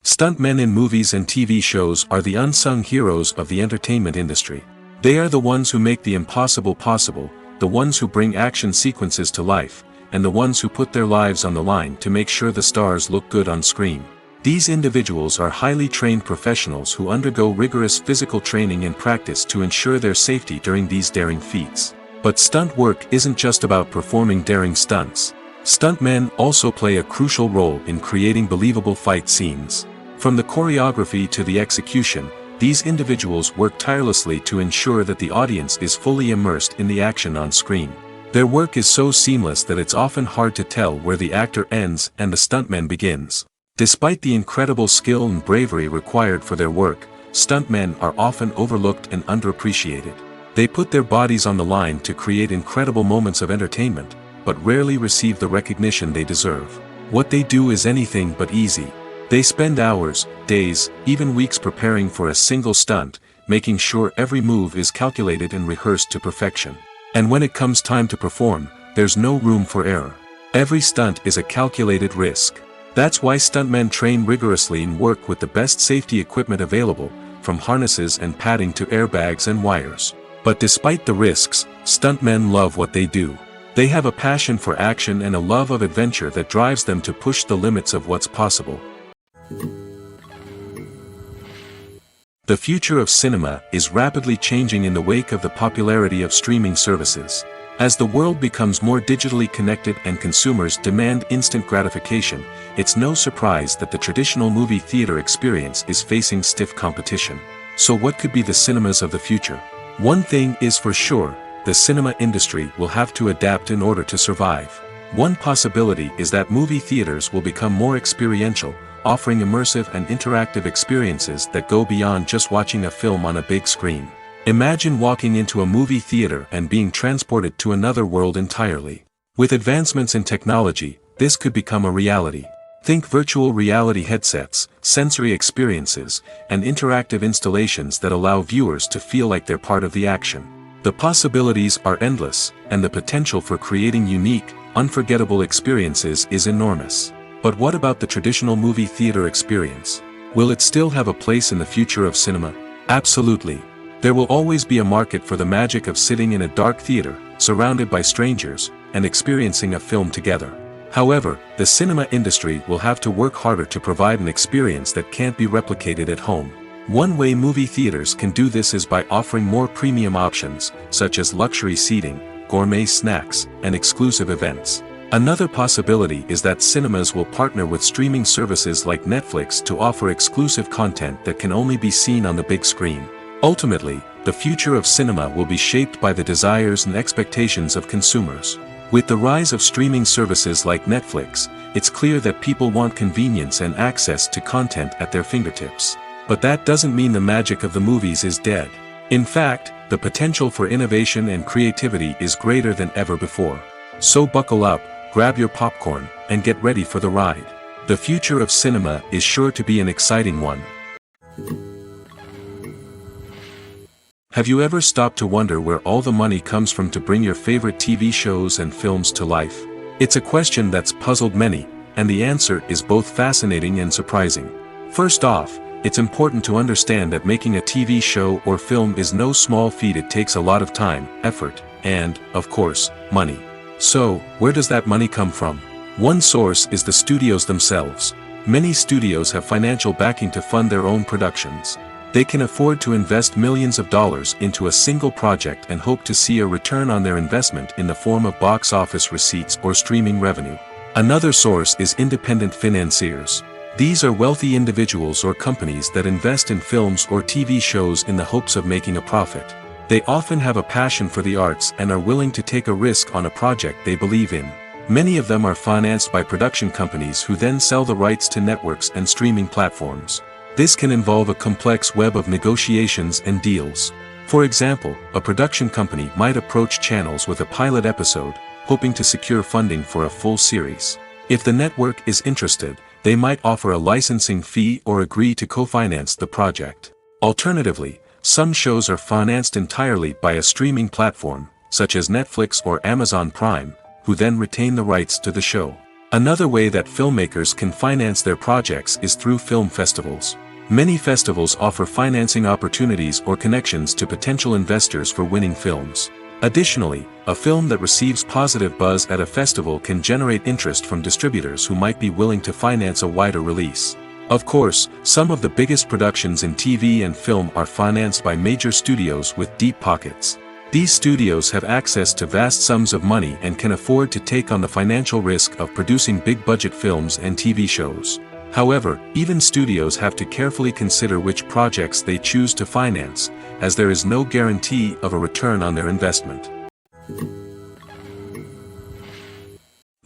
Speaker 1: Stuntmen in movies and TV shows are the unsung heroes of the entertainment industry. They are the ones who make the impossible possible, the ones who bring action sequences to life, and the ones who put their lives on the line to make sure the stars look good on screen. These individuals are highly trained professionals who undergo rigorous physical training and practice to ensure their safety during these daring feats. But stunt work isn't just about performing daring stunts. Stuntmen also play a crucial role in creating believable fight scenes. From the choreography to the execution, these individuals work tirelessly to ensure that the audience is fully immersed in the action on screen. Their work is so seamless that it's often hard to tell where the actor ends and the stuntman begins. Despite the incredible skill and bravery required for their work, stuntmen are often overlooked and underappreciated. They put their bodies on the line to create incredible moments of entertainment, but rarely receive the recognition they deserve. What they do is anything but easy. They spend hours, days, even weeks preparing for a single stunt, making sure every move is calculated and rehearsed to perfection. And when it comes time to perform, there's no room for error. Every stunt is a calculated risk. That's why stuntmen train rigorously and work with the best safety equipment available, from harnesses and padding to airbags and wires. But despite the risks, stuntmen love what they do. They have a passion for action and a love of adventure that drives them to push the limits of what's possible. The future of cinema is rapidly changing in the wake of the popularity of streaming services. As the world becomes more digitally connected and consumers demand instant gratification, it's no surprise that the traditional movie theater experience is facing stiff competition. So what could be the cinemas of the future? One thing is for sure, the cinema industry will have to adapt in order to survive. One possibility is that movie theaters will become more experiential, offering immersive and interactive experiences that go beyond just watching a film on a big screen. Imagine walking into a movie theater and being transported to another world entirely. With advancements in technology, this could become a reality. Think virtual reality headsets, sensory experiences, and interactive installations that allow viewers to feel like they're part of the action. The possibilities are endless, and the potential for creating unique, unforgettable experiences is enormous. But what about the traditional movie theater experience? Will it still have a place in the future of cinema? Absolutely. There will always be a market for the magic of sitting in a dark theater, surrounded by strangers, and experiencing a film together. However, the cinema industry will have to work harder to provide an experience that can't be replicated at home. One way movie theaters can do this is by offering more premium options, such as luxury seating, gourmet snacks, and exclusive events. Another possibility is that cinemas will partner with streaming services like Netflix to offer exclusive content that can only be seen on the big screen. Ultimately, the future of cinema will be shaped by the desires and expectations of consumers. With the rise of streaming services like Netflix, it's clear that people want convenience and access to content at their fingertips. But that doesn't mean the magic of the movies is dead. In fact, the potential for innovation and creativity is greater than ever before. So buckle up, grab your popcorn, and get ready for the ride. The future of cinema is sure to be an exciting one. Have you ever stopped to wonder where all the money comes from to bring your favorite TV shows and films to life? It's a question that's puzzled many, and the answer is both fascinating and surprising. First off, it's important to understand that making a TV show or film is no small feat. It takes a lot of time, effort, and, of course, money. So, where does that money come from? One source is the studios themselves. Many studios have financial backing to fund their own productions. They can afford to invest millions of dollars into a single project and hope to see a return on their investment in the form of box office receipts or streaming revenue. Another source is independent financiers. These are wealthy individuals or companies that invest in films or TV shows in the hopes of making a profit. They often have a passion for the arts and are willing to take a risk on a project they believe in. Many of them are financed by production companies who then sell the rights to networks and streaming platforms. This can involve a complex web of negotiations and deals. For example, a production company might approach channels with a pilot episode, hoping to secure funding for a full series. If the network is interested, they might offer a licensing fee or agree to co-finance the project. Alternatively, some shows are financed entirely by a streaming platform, such as Netflix or Amazon Prime, who then retain the rights to the show. Another way that filmmakers can finance their projects is through film festivals. Many festivals offer financing opportunities or connections to potential investors for winning films. Additionally, a film that receives positive buzz at a festival can generate interest from distributors who might be willing to finance a wider release. Of course, some of the biggest productions in TV and film are financed by major studios with deep pockets. These studios have access to vast sums of money and can afford to take on the financial risk of producing big-budget films and TV shows. However, even studios have to carefully consider which projects they choose to finance, as there is no guarantee of a return on their investment.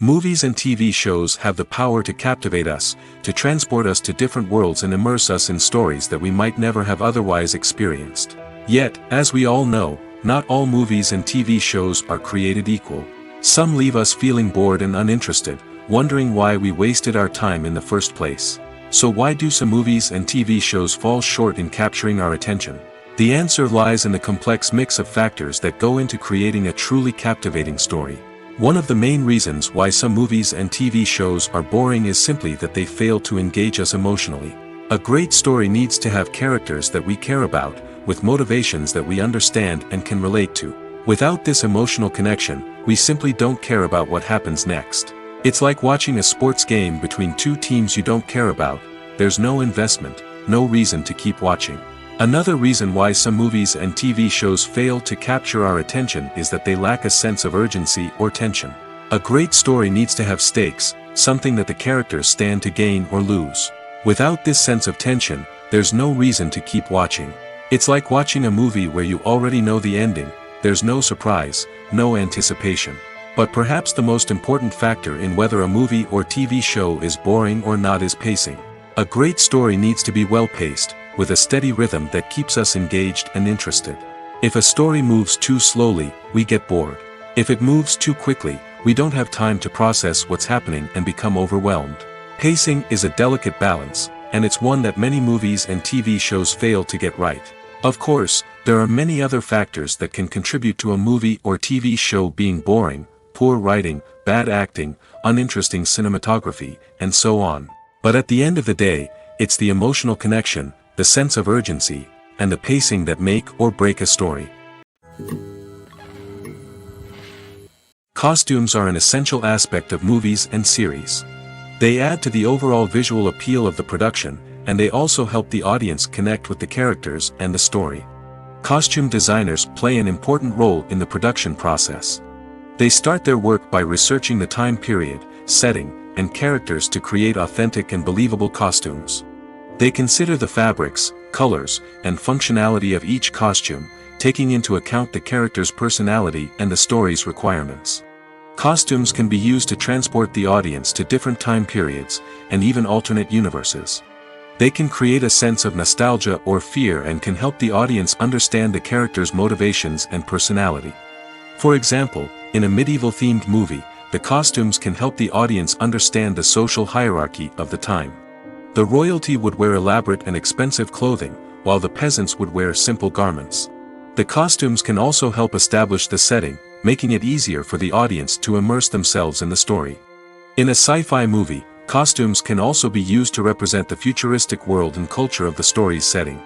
Speaker 1: Movies and TV shows have the power to captivate us, to transport us to different worlds and immerse us in stories that we might never have otherwise experienced. Yet, as we all know, not all movies and TV shows are created equal. Some leave us feeling bored and uninterested, wondering why we wasted our time in the first place. So why do some movies and TV shows fall short in capturing our attention? The answer lies in the complex mix of factors that go into creating a truly captivating story. One of the main reasons why some movies and TV shows are boring is simply that they fail to engage us emotionally. A great story needs to have characters that we care about, with motivations that we understand and can relate to. Without this emotional connection, we simply don't care about what happens next. It's like watching a sports game between two teams you don't care about. There's no investment, no reason to keep watching. Another reason why some movies and TV shows fail to capture our attention is that they lack a sense of urgency or tension. A great story needs to have stakes, something that the characters stand to gain or lose. Without this sense of tension, there's no reason to keep watching. It's like watching a movie where you already know the ending. There's no surprise, no anticipation. But perhaps the most important factor in whether a movie or TV show is boring or not is pacing. A great story needs to be well-paced, with a steady rhythm that keeps us engaged and interested. If a story moves too slowly, we get bored. If it moves too quickly, we don't have time to process what's happening and become overwhelmed. Pacing is a delicate balance, and it's one that many movies and TV shows fail to get right. Of course, There are many other factors that can contribute to a movie or TV show being boring: poor writing, bad acting, uninteresting cinematography, and so on. But at the end of the day, it's the emotional connection, the sense of urgency, and the pacing that make or break a story. Costumes are an essential aspect of movies and series. They add to the overall visual appeal of the production, and they also help the audience connect with the characters and the story. Costume designers play an important role in the production process. They start their work by researching the time period, setting, and characters to create authentic and believable costumes. They consider the fabrics, colors, and functionality of each costume, taking into account the character's personality and the story's requirements. Costumes can be used to transport the audience to different time periods, and even alternate universes. They can create a sense of nostalgia or fear and can help the audience understand the character's motivations and personality. For example, in a medieval-themed movie, the costumes can help the audience understand the social hierarchy of the time. The royalty would wear elaborate and expensive clothing, while the peasants would wear simple garments. The costumes can also help establish the setting, making it easier for the audience to immerse themselves in the story. In a sci-fi movie, costumes can also be used to represent the futuristic world and culture of the story's setting.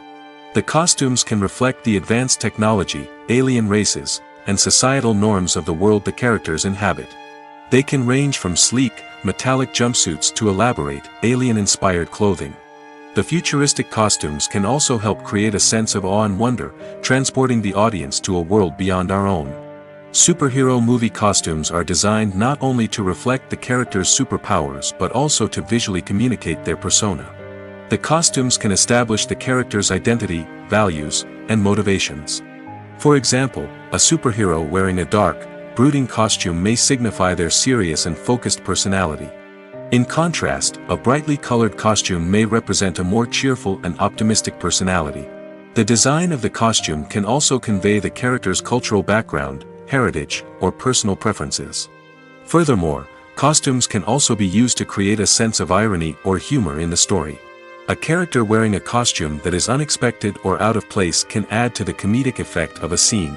Speaker 1: The costumes can reflect the advanced technology, alien races, and societal norms of the world the characters inhabit. They can range from sleek, metallic jumpsuits to elaborate, alien-inspired clothing. The futuristic costumes can also help create a sense of awe and wonder, transporting the audience to a world beyond our own. Superhero movie costumes are designed not only to reflect the character's superpowers but also to visually communicate their persona. The costumes can establish the character's identity, values, and motivations. For example, a superhero wearing a dark, brooding costume may signify their serious and focused personality. In contrast, a brightly colored costume may represent a more cheerful and optimistic personality. The design of the costume can also convey the character's cultural background, heritage, or personal preferences. Furthermore, costumes can also be used to create a sense of irony or humor in the story. A character wearing a costume that is unexpected or out of place can add to the comedic effect of a scene.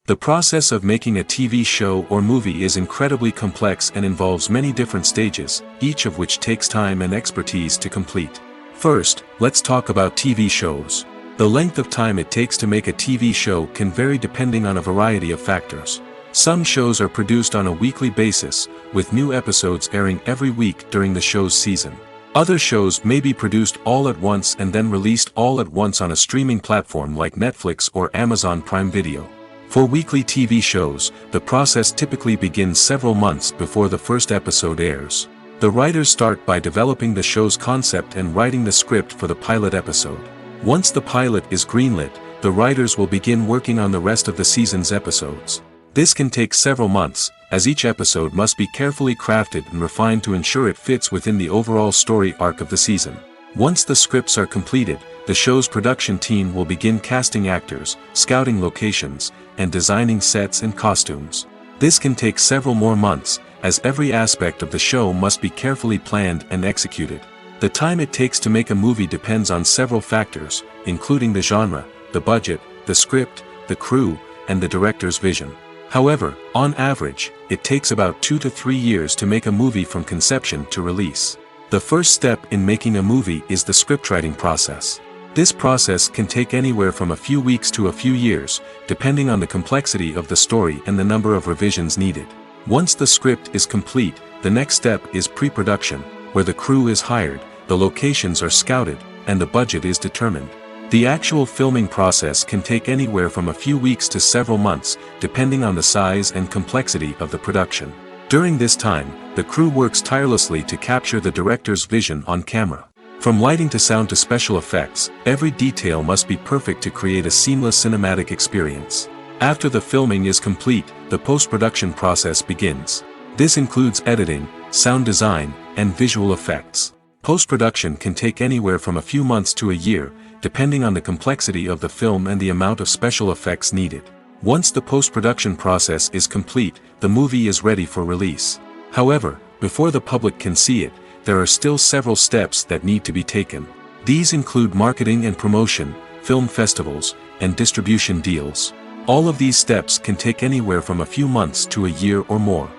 Speaker 1: The process of making a TV show or movie is incredibly complex and involves many different stages, each of which takes time and expertise to complete. First, let's talk about TV shows. The length of time it takes to make a TV show can vary depending on a variety of factors. Some shows are produced on a weekly basis, with new episodes airing every week during the show's season. Other shows may be produced all at once and then released all at once on a streaming platform like Netflix or Amazon Prime Video. For weekly TV shows, the process typically begins several months before the first episode airs. The writers start by developing the show's concept and writing the script for the pilot episode. Once the pilot is greenlit, the writers will begin working on the rest of the season's episodes. This can take several months, as each episode must be carefully crafted and refined to ensure it fits within the overall story arc of the season. Once the scripts are completed, the show's production team will begin casting actors, scouting locations, and designing sets and costumes. This can take several more months, as every aspect of the show must be carefully planned and executed. The time it takes to make a movie depends on several factors, including the genre, the budget, the script, the crew, and the director's vision. However, on average, it takes about 2 to 3 years to make a movie from conception to release. The first step in making a movie is the scriptwriting process. This process can take anywhere from a few weeks to a few years, depending on the complexity of the story and the number of revisions needed. Once the script is complete, the next step is pre-production, where the crew is hired, the locations are scouted, and the budget is determined. The actual filming process can take anywhere from a few weeks to several months, depending on the size and complexity of the production. During this time, the crew works tirelessly to capture the director's vision on camera. From lighting to sound to special effects, every detail must be perfect to create a seamless cinematic experience. After the filming is complete, the post-production process begins. This includes editing, sound design, and visual effects. Post-production can take anywhere from a few months to a year, depending on the complexity of the film and the amount of special effects needed. Once the post-production process is complete, the movie is ready for release. However, before the public can see it, there are still several steps that need to be taken. These include marketing and promotion, film festivals, and distribution deals. All of these steps can take anywhere from a few months to a year or more.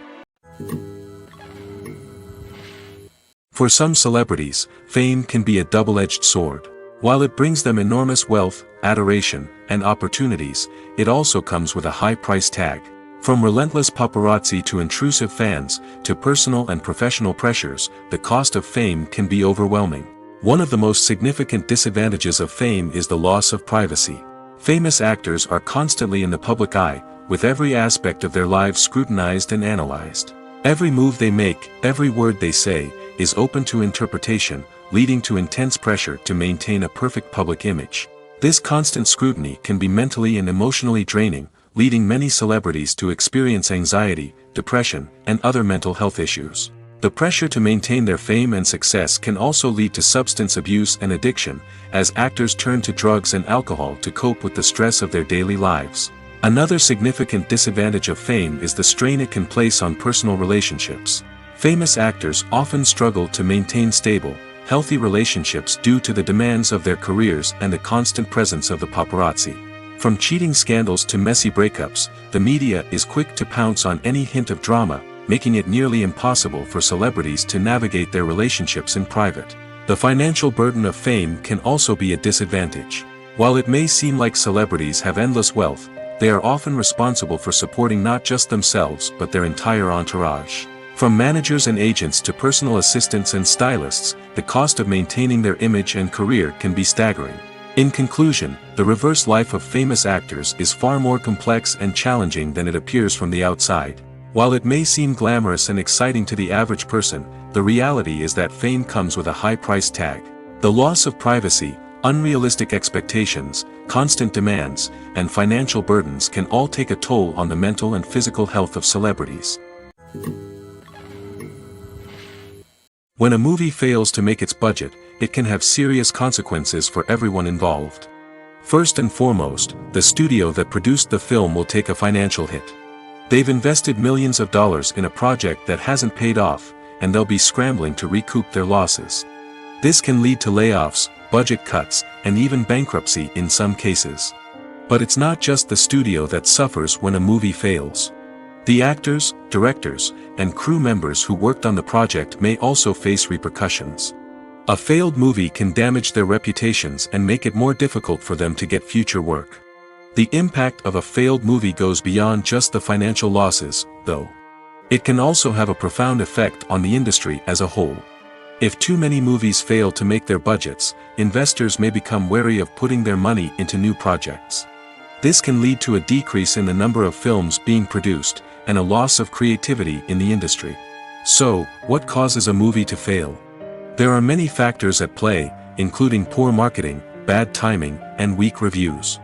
Speaker 1: For some celebrities, fame can be a double-edged sword. While it brings them enormous wealth, adoration, and opportunities, it also comes with a high price tag. From relentless paparazzi to intrusive fans, to personal and professional pressures, the cost of fame can be overwhelming. One of the most significant disadvantages of fame is the loss of privacy. Famous actors are constantly in the public eye, with every aspect of their lives scrutinized and analyzed. Every move they make, every word they say, is open to interpretation, leading to intense pressure to maintain a perfect public image. This constant scrutiny can be mentally and emotionally draining, leading many celebrities to experience anxiety, depression, and other mental health issues. The pressure to maintain their fame and success can also lead to substance abuse and addiction, as actors turn to drugs and alcohol to cope with the stress of their daily lives. Another significant disadvantage of fame is the strain it can place on personal relationships. Famous actors often struggle to maintain stable, healthy relationships due to the demands of their careers and the constant presence of the paparazzi. From cheating scandals to messy breakups, the media is quick to pounce on any hint of drama, making it nearly impossible for celebrities to navigate their relationships in private. The financial burden of fame can also be a disadvantage. While it may seem like celebrities have endless wealth, they are often responsible for supporting not just themselves but their entire entourage. From managers and agents to personal assistants and stylists, the cost of maintaining their image and career can be staggering. In conclusion, the reverse life of famous actors is far more complex and challenging than it appears from the outside. While it may seem glamorous and exciting to the average person, the reality is that fame comes with a high price tag. The loss of privacy, unrealistic expectations, constant demands, and financial burdens can all take a toll on the mental and physical health of celebrities. When a movie fails to make its budget, it can have serious consequences for everyone involved. First and foremost, the studio that produced the film will take a financial hit. They've invested millions of dollars in a project that hasn't paid off, and they'll be scrambling to recoup their losses. This can lead to layoffs, budget cuts, and even bankruptcy in some cases. But it's not just the studio that suffers when a movie fails. The actors, directors, and crew members who worked on the project may also face repercussions. A failed movie can damage their reputations and make it more difficult for them to get future work. The impact of a failed movie goes beyond just the financial losses, though. It can also have a profound effect on the industry as a whole. If too many movies fail to make their budgets, investors may become wary of putting their money into new projects. This can lead to a decrease in the number of films being produced, and a loss of creativity in the industry. So, what causes a movie to fail? There are many factors at play, including poor marketing, bad timing, and weak reviews.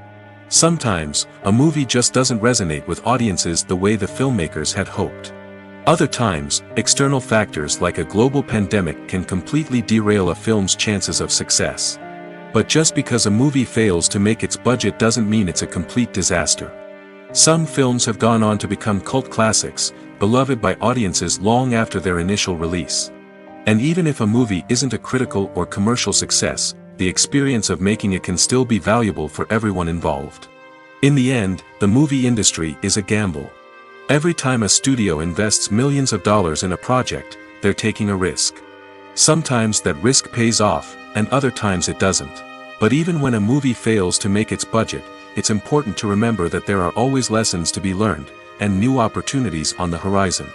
Speaker 1: Sometimes, a movie just doesn't resonate with audiences the way the filmmakers had hoped. Other times, external factors like a global pandemic can completely derail a film's chances of success. But just because a movie fails to make its budget doesn't mean it's a complete disaster. Some films have gone on to become cult classics, beloved by audiences long after their initial release. And even if a movie isn't a critical or commercial success, the experience of making it can still be valuable for everyone involved. In the end, the movie industry is a gamble. Every time a studio invests millions of dollars in a project, they're taking a risk. Sometimes that risk pays off, and other times it doesn't. But even when a movie fails to make its budget, it's important to remember that there are always lessons to be learned, and new opportunities on the horizon.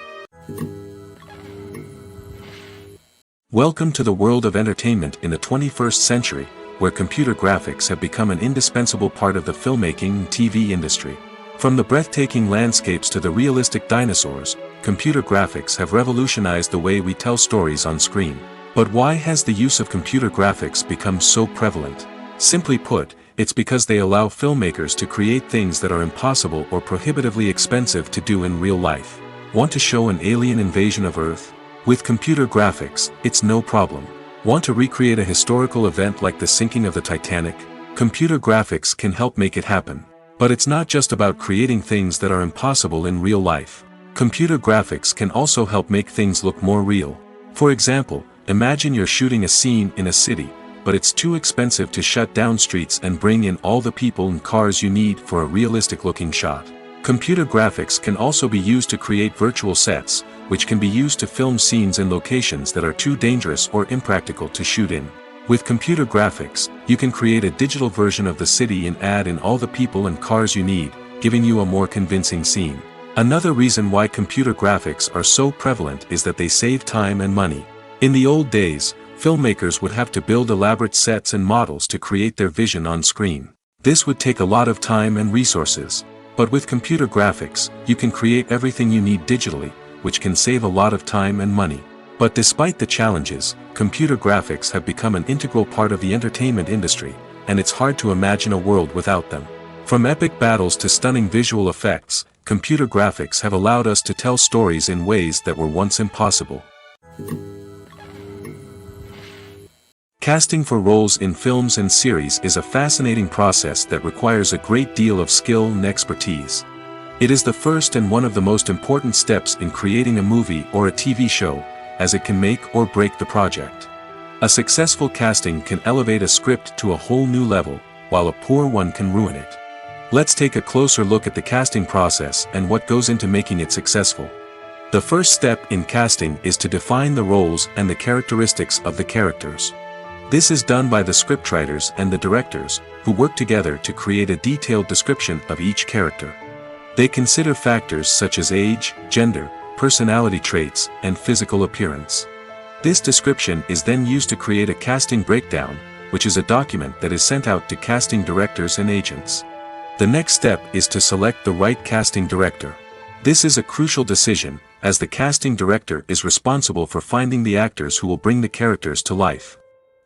Speaker 1: Welcome to the world of entertainment in the 21st century, where computer graphics have become an indispensable part of the filmmaking and TV industry. From the breathtaking landscapes to the realistic dinosaurs, computer graphics have revolutionized the way we tell stories on screen. But why has the use of computer graphics become so prevalent? Simply put, it's because they allow filmmakers to create things that are impossible or prohibitively expensive to do in real life. Want to show an alien invasion of Earth? With computer graphics, it's no problem. Want to recreate a historical event like the sinking of the Titanic? Computer graphics can help make it happen. But it's not just about creating things that are impossible in real life. Computer graphics can also help make things look more real. For example, imagine you're shooting a scene in a city, but it's too expensive to shut down streets and bring in all the people and cars you need for a realistic-looking shot. Computer graphics can also be used to create virtual sets, which can be used to film scenes in locations that are too dangerous or impractical to shoot in. With computer graphics, you can create a digital version of the city and add in all the people and cars you need, giving you a more convincing scene. Another reason why computer graphics are so prevalent is that they save time and money. In the old days, filmmakers would have to build elaborate sets and models to create their vision on screen. This would take a lot of time and resources. But with computer graphics, you can create everything you need digitally, which can save a lot of time and money. But despite the challenges, computer graphics have become an integral part of the entertainment industry, and it's hard to imagine a world without them. From epic battles to stunning visual effects, computer graphics have allowed us to tell stories in ways that were once impossible. Casting for roles in films and series is a fascinating process that requires a great deal of skill and expertise. It is the first and one of the most important steps in creating a movie or a TV show, as it can make or break the project. A successful casting can elevate a script to a whole new level, while a poor one can ruin it. Let's take a closer look at the casting process and what goes into making it successful. The first step in casting is to define the roles and the characteristics of the characters. This is done by the scriptwriters and the directors, who work together to create a detailed description of each character. They consider factors such as age, gender, personality traits, and physical appearance. This description is then used to create a casting breakdown, which is a document that is sent out to casting directors and agents. The next step is to select the right casting director. This is a crucial decision, as the casting director is responsible for finding the actors who will bring the characters to life.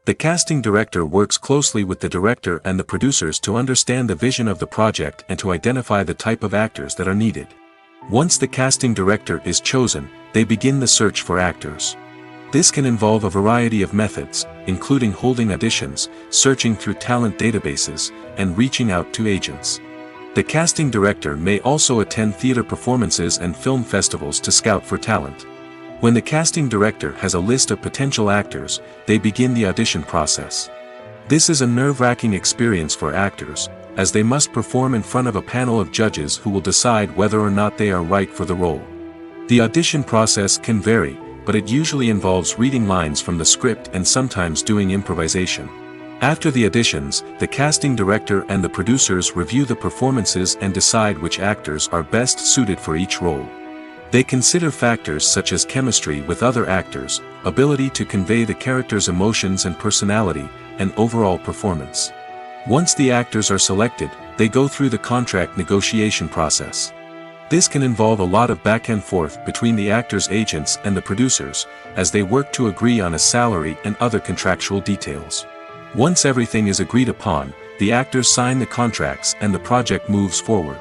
Speaker 1: The casting director works closely with the director and the producers to understand the vision of the project and to identify the type of actors that are needed. Once the casting director is chosen, they begin the search for actors. This can involve a variety of methods, including holding auditions, searching through talent databases, and reaching out to agents. The casting director may also attend theater performances and film festivals to scout for talent. When the casting director has a list of potential actors, they begin the audition process. This is a nerve-wracking experience for actors, as they must perform in front of a panel of judges who will decide whether or not they are right for the role. The audition process can vary, but it usually involves reading lines from the script and sometimes doing improvisation. After the auditions, the casting director and the producers review the performances and decide which actors are best suited for each role. They consider factors such as chemistry with other actors, ability to convey the character's emotions and personality, and overall performance. Once the actors are selected, they go through the contract negotiation process. This can involve a lot of back and forth between the actors' agents and the producers, as they work to agree on a salary and other contractual details. Once everything is agreed upon, the actors sign the contracts and the project moves forward.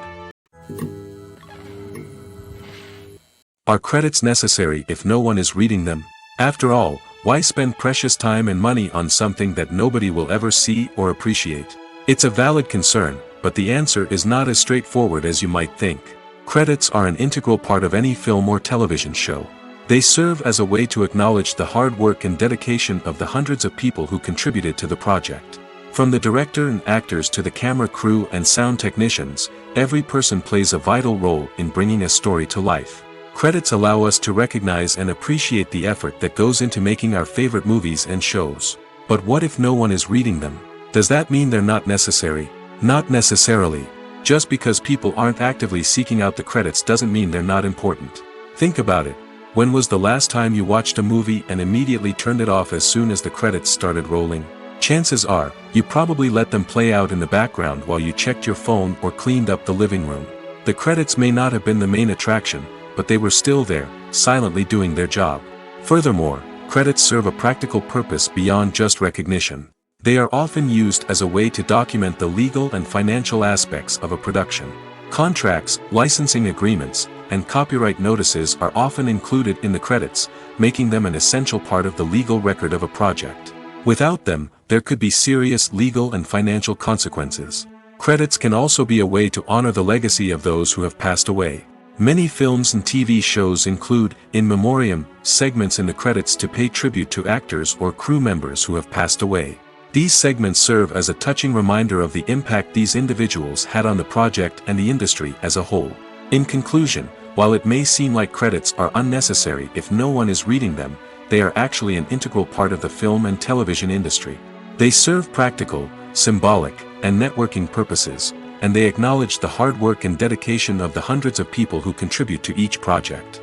Speaker 1: Are credits necessary if no one is reading them? After all, why spend precious time and money on something that nobody will ever see or appreciate? It's a valid concern, but the answer is not as straightforward as you might think. Credits are an integral part of any film or television show. They serve as a way to acknowledge the hard work and dedication of the hundreds of people who contributed to the project. From the director and actors to the camera crew and sound technicians, every person plays a vital role in bringing a story to life. Credits allow us to recognize and appreciate the effort that goes into making our favorite movies and shows. But what if no one is reading them? Does that mean they're not necessary? Not necessarily. Just because people aren't actively seeking out the credits doesn't mean they're not important. Think about it. When was the last time you watched a movie and immediately turned it off as soon as the credits started rolling? Chances are, you probably let them play out in the background while you checked your phone or cleaned up the living room. The credits may not have been the main attraction, but they were still there, silently doing their job. Furthermore, credits serve a practical purpose beyond just recognition. They are often used as a way to document the legal and financial aspects of a production. Contracts, licensing agreements, and copyright notices are often included in the credits, making them an essential part of the legal record of a project. Without them, there could be serious legal and financial consequences. Credits can also be a way to honor the legacy of those who have passed away. Many films and TV shows include, in memoriam, segments in the credits to pay tribute to actors or crew members who have passed away. These segments serve as a touching reminder of the impact these individuals had on the project and the industry as a whole. In conclusion, while it may seem like credits are unnecessary if no one is reading them, they are actually an integral part of the film and television industry. They serve practical, symbolic, and networking purposes, and they acknowledge the hard work and dedication of the hundreds of people who contribute to each project.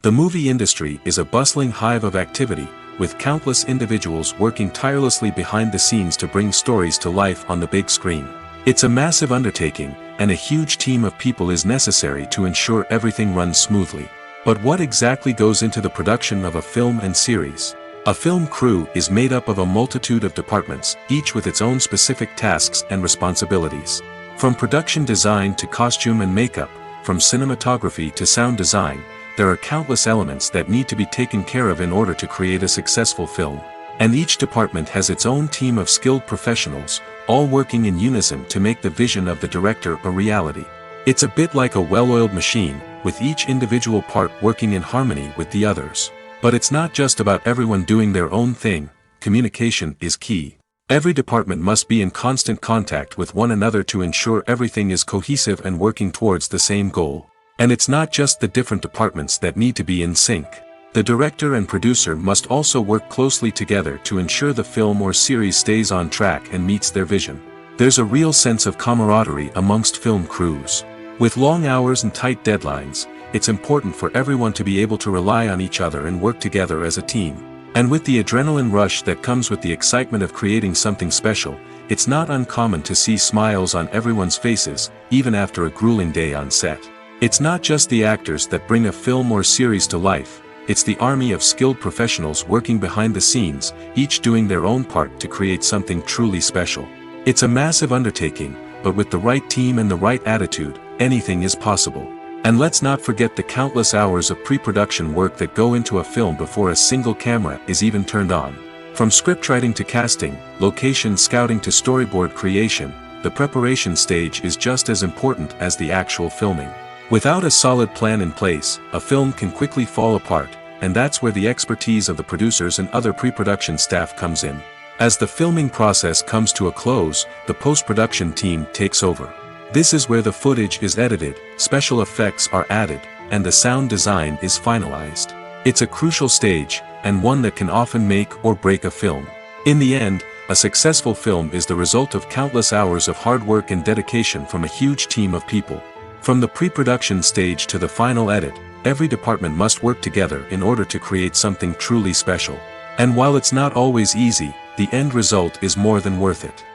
Speaker 1: The movie industry is a bustling hive of activity, with countless individuals working tirelessly behind the scenes to bring stories to life on the big screen. It's a massive undertaking, and a huge team of people is necessary to ensure everything runs smoothly. But what exactly goes into the production of a film and series? A film crew is made up of a multitude of departments, each with its own specific tasks and responsibilities. From production design to costume and makeup, from cinematography to sound design, there are countless elements that need to be taken care of in order to create a successful film. And each department has its own team of skilled professionals, all working in unison to make the vision of the director a reality. It's a bit like a well-oiled machine, with each individual part working in harmony with the others. But it's not just about everyone doing their own thing. Communication is key. Every department must be in constant contact with one another to ensure everything is cohesive and working towards the same goal. And it's not just the different departments that need to be in sync. The director and producer must also work closely together to ensure the film or series stays on track and meets their vision. There's a real sense of camaraderie amongst film crews. With long hours and tight deadlines, it's important for everyone to be able to rely on each other and work together as a team. And with the adrenaline rush that comes with the excitement of creating something special, it's not uncommon to see smiles on everyone's faces, even after a grueling day on set. It's not just the actors that bring a film or series to life, it's the army of skilled professionals working behind the scenes, each doing their own part to create something truly special. It's a massive undertaking, but with the right team and the right attitude, anything is possible. And let's not forget the countless hours of pre-production work that go into a film before a single camera is even turned on. From scriptwriting to casting, location scouting to storyboard creation, the preparation stage is just as important as the actual filming. Without a solid plan in place, a film can quickly fall apart, and that's where the expertise of the producers and other pre-production staff comes in. As the filming process comes to a close, the post-production team takes over. This is where the footage is edited, special effects are added, and the sound design is finalized. It's a crucial stage, and one that can often make or break a film. In the end, a successful film is the result of countless hours of hard work and dedication from a huge team of people. From the pre-production stage to the final edit, every department must work together in order to create something truly special. And while it's not always easy, the end result is more than worth it.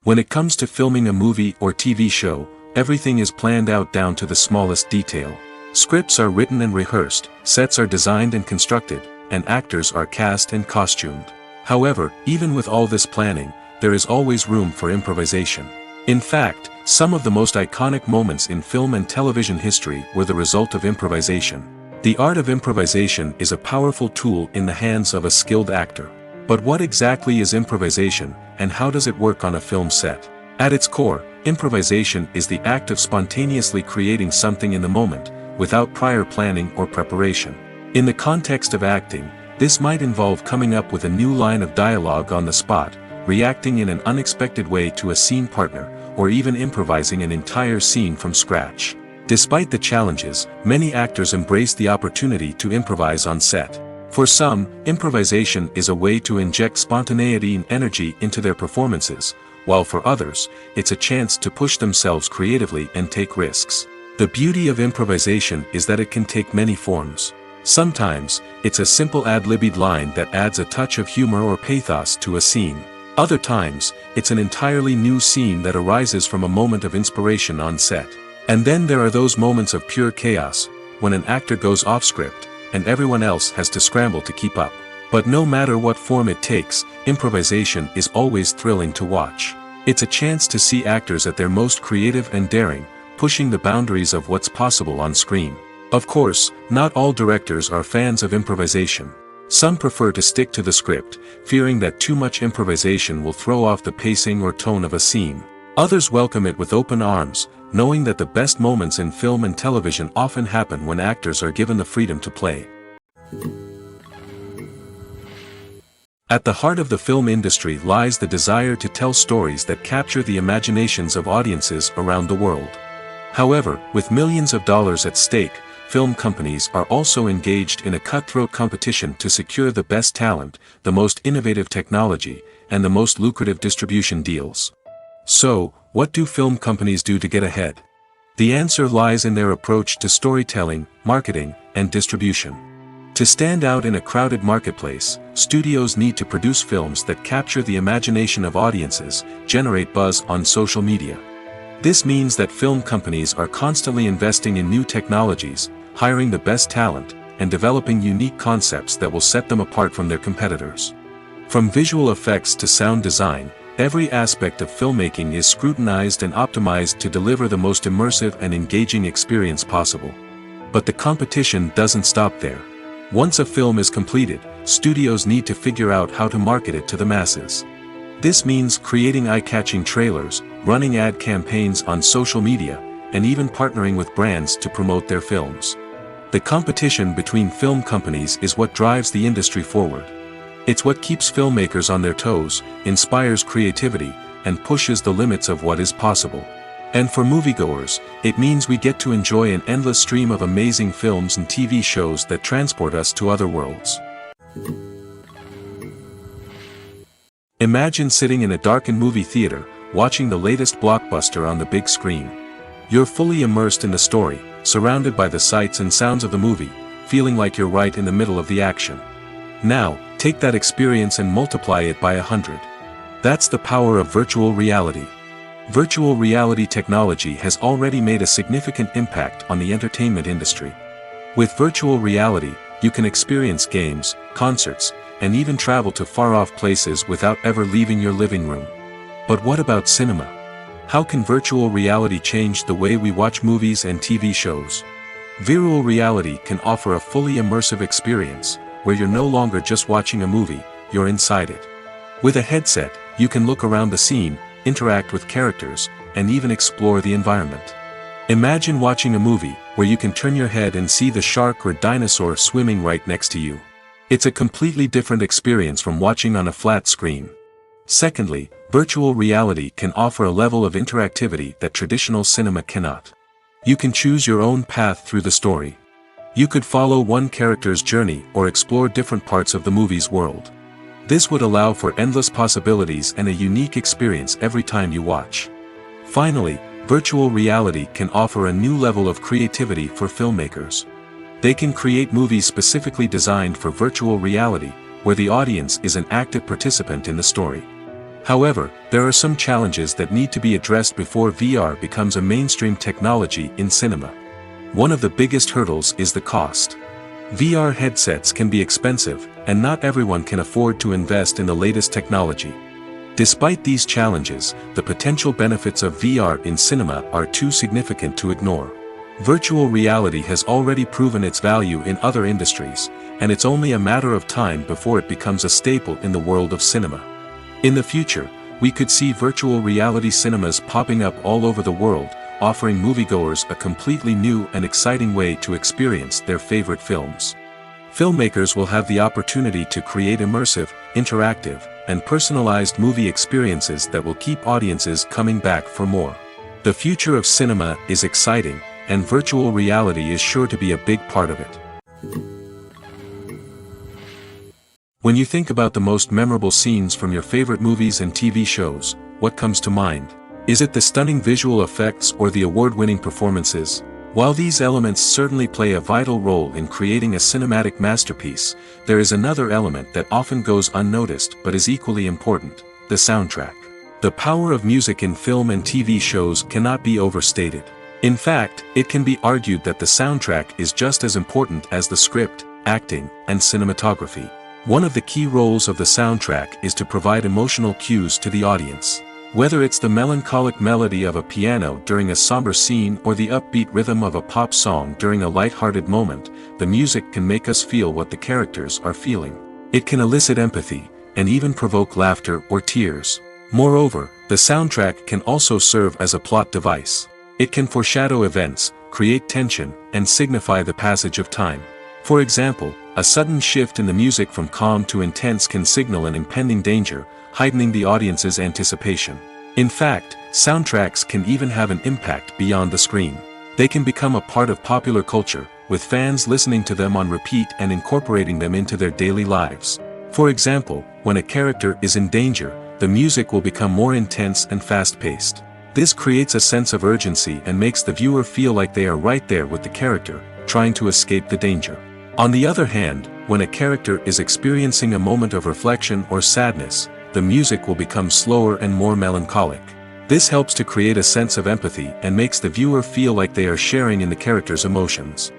Speaker 1: When it comes to filming a movie or TV show, everything is planned out down to the smallest detail. Scripts are written and rehearsed, sets are designed and constructed, and actors are cast and costumed. However, even with all this planning, there is always room for improvisation. In fact, some of the most iconic moments in film and television history were the result of improvisation. The art of improvisation is a powerful tool in the hands of a skilled actor. But what exactly is improvisation, and how does it work on a film set? At its core, improvisation is the act of spontaneously creating something in the moment, without prior planning or preparation. In the context of acting, this might involve coming up with a new line of dialogue on the spot, reacting in an unexpected way to a scene partner, or even improvising an entire scene from scratch. Despite the challenges, many actors embrace the opportunity to improvise on set. For some, improvisation is a way to inject spontaneity and energy into their performances, while for others, it's a chance to push themselves creatively and take risks. The beauty of improvisation is that it can take many forms. Sometimes, it's a simple ad-libbed line that adds a touch of humor or pathos to a scene. Other times, it's an entirely new scene that arises from a moment of inspiration on set. And then there are those moments of pure chaos, when an actor goes off script, and everyone else has to scramble to keep up. But no matter what form it takes, improvisation is always thrilling to watch. It's a chance to see actors at their most creative and daring, pushing the boundaries of what's possible on screen. Of course, not all directors are fans of improvisation. Some prefer to stick to the script, fearing that too much improvisation will throw off the pacing or tone of a scene. Others welcome it with open arms, knowing that the best moments in film and television often happen when actors are given the freedom to play. At the heart of the film industry lies the desire to tell stories that capture the imaginations of audiences around the world. However, with millions of dollars at stake, film companies are also engaged in a cutthroat competition to secure the best talent, the most innovative technology, and the most lucrative distribution deals. So, what do film companies do to get ahead? The answer lies in their approach to storytelling, marketing, and distribution. To stand out in a crowded marketplace, studios need to produce films that capture the imagination of audiences, generate buzz on social media. This means that film companies are constantly investing in new technologies, hiring the best talent, and developing unique concepts that will set them apart from their competitors. From visual effects to sound design, every aspect of filmmaking is scrutinized and optimized to deliver the most immersive and engaging experience possible. But the competition doesn't stop there. Once a film is completed, studios need to figure out how to market it to the masses. This means creating eye-catching trailers, running ad campaigns on social media, and even partnering with brands to promote their films. The competition between film companies is what drives the industry forward. It's what keeps filmmakers on their toes, inspires creativity, and pushes the limits of what is possible. And for moviegoers, it means we get to enjoy an endless stream of amazing films and TV shows that transport us to other worlds. Imagine sitting in a darkened movie theater, watching the latest blockbuster on the big screen. You're fully immersed in the story, surrounded by the sights and sounds of the movie, feeling like you're right in the middle of the action. Now, take that experience and multiply it by 100. That's the power of virtual reality. Virtual reality technology has already made a significant impact on the entertainment industry. With virtual reality, you can experience games, concerts, and even travel to far-off places without ever leaving your living room. But what about cinema? How can virtual reality change the way we watch movies and TV shows? Virtual reality can offer a fully immersive experience, where you're no longer just watching a movie, you're inside it. With a headset, you can look around the scene, interact with characters, and even explore the environment. Imagine watching a movie where you can turn your head and see the shark or dinosaur swimming right next to you. It's a completely different experience from watching on a flat screen. Secondly, virtual reality can offer a level of interactivity that traditional cinema cannot. You can choose your own path through the story. You could follow one character's journey or explore different parts of the movie's world. This would allow for endless possibilities and a unique experience every time you watch. Finally, virtual reality can offer a new level of creativity for filmmakers. They can create movies specifically designed for virtual reality, where the audience is an active participant in the story. However, there are some challenges that need to be addressed before VR becomes a mainstream technology in cinema. One of the biggest hurdles is the cost. VR headsets can be expensive, and not everyone can afford to invest in the latest technology. Despite these challenges, the potential benefits of VR in cinema are too significant to ignore. Virtual reality has already proven its value in other industries, and it's only a matter of time before it becomes a staple in the world of cinema. In the future, we could see virtual reality cinemas popping up all over the world, offering moviegoers a completely new and exciting way to experience their favorite films. Filmmakers will have the opportunity to create immersive, interactive, and personalized movie experiences that will keep audiences coming back for more. The future of cinema is exciting, and virtual reality is sure to be a big part of it. When you think about the most memorable scenes from your favorite movies and TV shows, what comes to mind? Is it the stunning visual effects or the award-winning performances? While these elements certainly play a vital role in creating a cinematic masterpiece, there is another element that often goes unnoticed but is equally important: the soundtrack. The power of music in film and TV shows cannot be overstated. In fact, it can be argued that the soundtrack is just as important as the script, acting, and cinematography. One of the key roles of the soundtrack is to provide emotional cues to the audience. Whether it's the melancholic melody of a piano during a somber scene or the upbeat rhythm of a pop song during a light-hearted moment, the music can make us feel what the characters are feeling. It can elicit empathy, and even provoke laughter or tears. Moreover, the soundtrack can also serve as a plot device. It can foreshadow events, create tension, and signify the passage of time. For example, A sudden shift in the music from calm to intense can signal an impending danger, heightening the audience's anticipation. In fact, soundtracks can even have an impact beyond the screen. They can become a part of popular culture, with fans listening to them on repeat and incorporating them into their daily lives. For example, when a character is in danger, the music will become more intense and fast-paced. This creates a sense of urgency and makes the viewer feel like they are right there with the character, trying to escape the danger. On the other hand, when a character is experiencing a moment of reflection or sadness, the music will become slower and more melancholic. This helps to create a sense of empathy and makes the viewer feel like they are sharing in the character's emotions.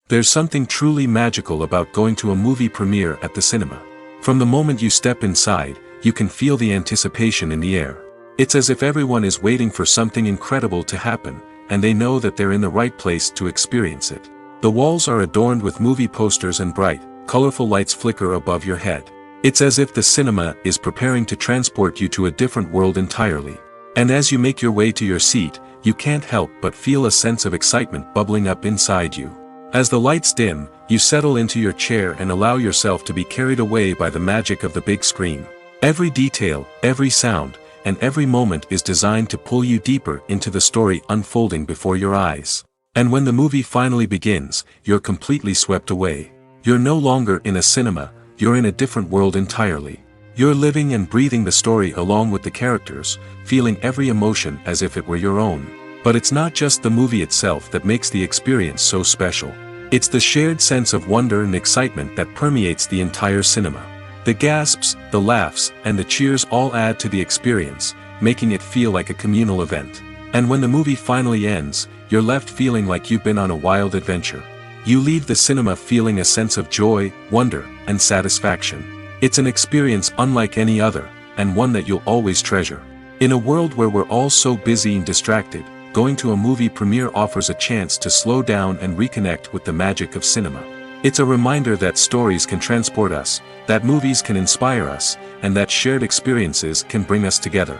Speaker 1: There's something truly magical about going to a movie premiere at the cinema. From the moment you step inside, you can feel the anticipation in the air. It's as if everyone is waiting for something incredible to happen, and they know that they're in the right place to experience it. The walls are adorned with movie posters and bright, colorful lights flicker above your head. It's as if the cinema is preparing to transport you to a different world entirely. And as you make your way to your seat, you can't help but feel a sense of excitement bubbling up inside you. As the lights dim, you settle into your chair and allow yourself to be carried away by the magic of the big screen. Every detail, every sound, and every moment is designed to pull you deeper into the story unfolding before your eyes. And when the movie finally begins, you're completely swept away. You're no longer in a cinema, you're in a different world entirely. You're living and breathing the story along with the characters, feeling every emotion as if it were your own. But it's not just the movie itself that makes the experience so special. It's the shared sense of wonder and excitement that permeates the entire cinema. The gasps, the laughs, and the cheers all add to the experience, making it feel like a communal event. And when the movie finally ends, you're left feeling like you've been on a wild adventure. You leave the cinema feeling a sense of joy, wonder, and satisfaction. It's an experience unlike any other, and one that you'll always treasure. In a world where we're all so busy and distracted, going to a movie premiere offers a chance to slow down and reconnect with the magic of cinema. It's a reminder that stories can transport us, that movies can inspire us, and that shared experiences can bring us together.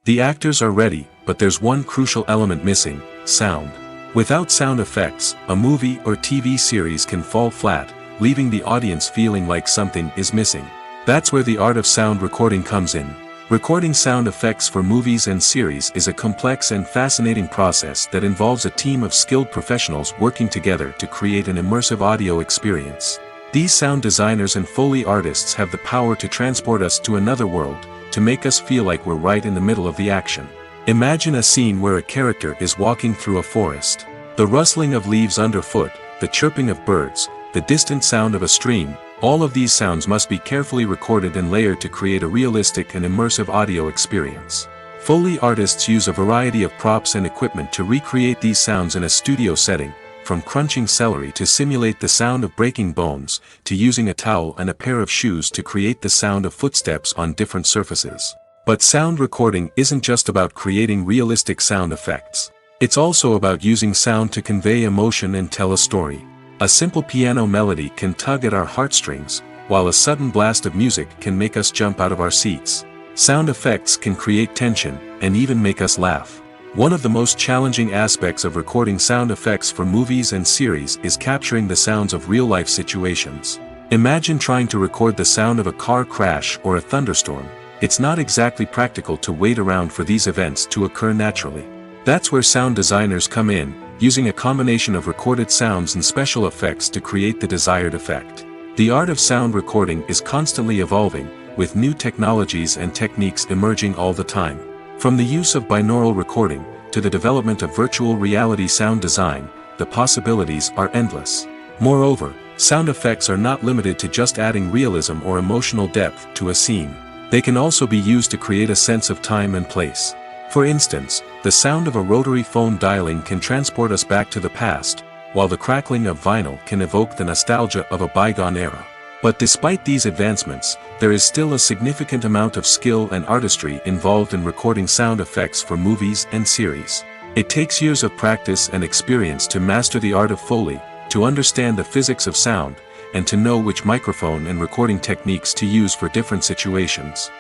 Speaker 1: The actors are ready, but there's one crucial element missing: sound. Without sound effects, a movie or TV series can fall flat, leaving the audience feeling like something is missing. That's where the art of sound recording comes in. Recording sound effects for movies and series is a complex and fascinating process that involves a team of skilled professionals working together to create an immersive audio experience. These sound designers and Foley artists have the power to transport us to another world, to make us feel like we're right in the middle of the action. Imagine a scene where a character is walking through a forest. The rustling of leaves underfoot, the chirping of birds, the distant sound of a stream, all of these sounds must be carefully recorded and layered to create a realistic and immersive audio experience. Foley artists use a variety of props and equipment to recreate these sounds in a studio setting, from crunching celery to simulate the sound of breaking bones, to using a towel and a pair of shoes to create the sound of footsteps on different surfaces. But sound recording isn't just about creating realistic sound effects. It's also about using sound to convey emotion and tell a story. A simple piano melody can tug at our heartstrings, while a sudden blast of music can make us jump out of our seats. Sound effects can create tension, and even make us laugh. One of the most challenging aspects of recording sound effects for movies and series is capturing the sounds of real-life situations. Imagine trying to record the sound of a car crash or a thunderstorm. It's not exactly practical to wait around for these events to occur naturally. That's where sound designers come in, using a combination of recorded sounds and special effects to create the desired effect. The art of sound recording is constantly evolving, with new technologies and techniques emerging all the time. From the use of binaural recording, to the development of virtual reality sound design, the possibilities are endless. Moreover, sound effects are not limited to just adding realism or emotional depth to a scene. They can also be used to create a sense of time and place. For instance, the sound of a rotary phone dialing can transport us back to the past, while the crackling of vinyl can evoke the nostalgia of a bygone era. But despite these advancements, there is still a significant amount of skill and artistry involved in recording sound effects for movies and series. It takes years of practice and experience to master the art of Foley, to understand the physics of sound, and to know which microphone and recording techniques to use for different situations.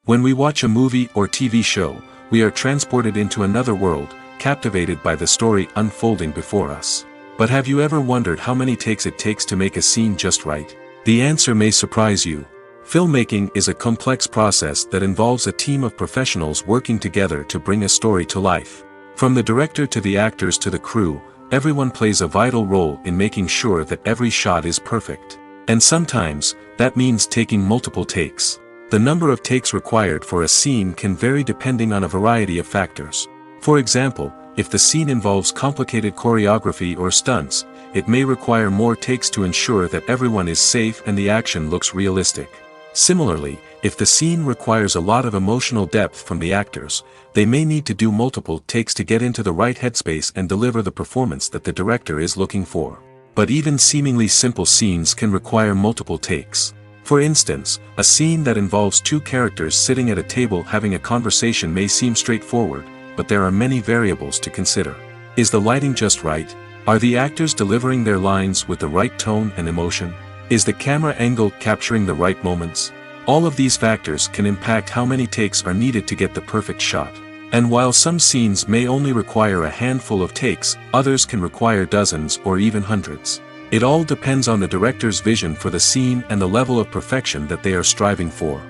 Speaker 1: When we watch a movie or TV show, we are transported into another world, captivated by the story unfolding before us. But have you ever wondered how many takes it takes to make a scene just right? The answer may surprise you. Filmmaking is a complex process that involves a team of professionals working together to bring a story to life. From the director to the actors to the crew, everyone plays a vital role in making sure that every shot is perfect. And sometimes, that means taking multiple takes. The number of takes required for a scene can vary depending on a variety of factors. For example, if the scene involves complicated choreography or stunts, it may require more takes to ensure that everyone is safe and the action looks realistic. Similarly, if the scene requires a lot of emotional depth from the actors, they may need to do multiple takes to get into the right headspace and deliver the performance that the director is looking for. But even seemingly simple scenes can require multiple takes. For instance, a scene that involves two characters sitting at a table having a conversation may seem straightforward, but there are many variables to consider. Is the lighting just right? Are the actors delivering their lines with the right tone and emotion? Is the camera angle capturing the right moments? All of these factors can impact how many takes are needed to get the perfect shot. And while some scenes may only require a handful of takes, others can require dozens or even hundreds. It all depends on the director's vision for the scene and the level of perfection that they are striving for.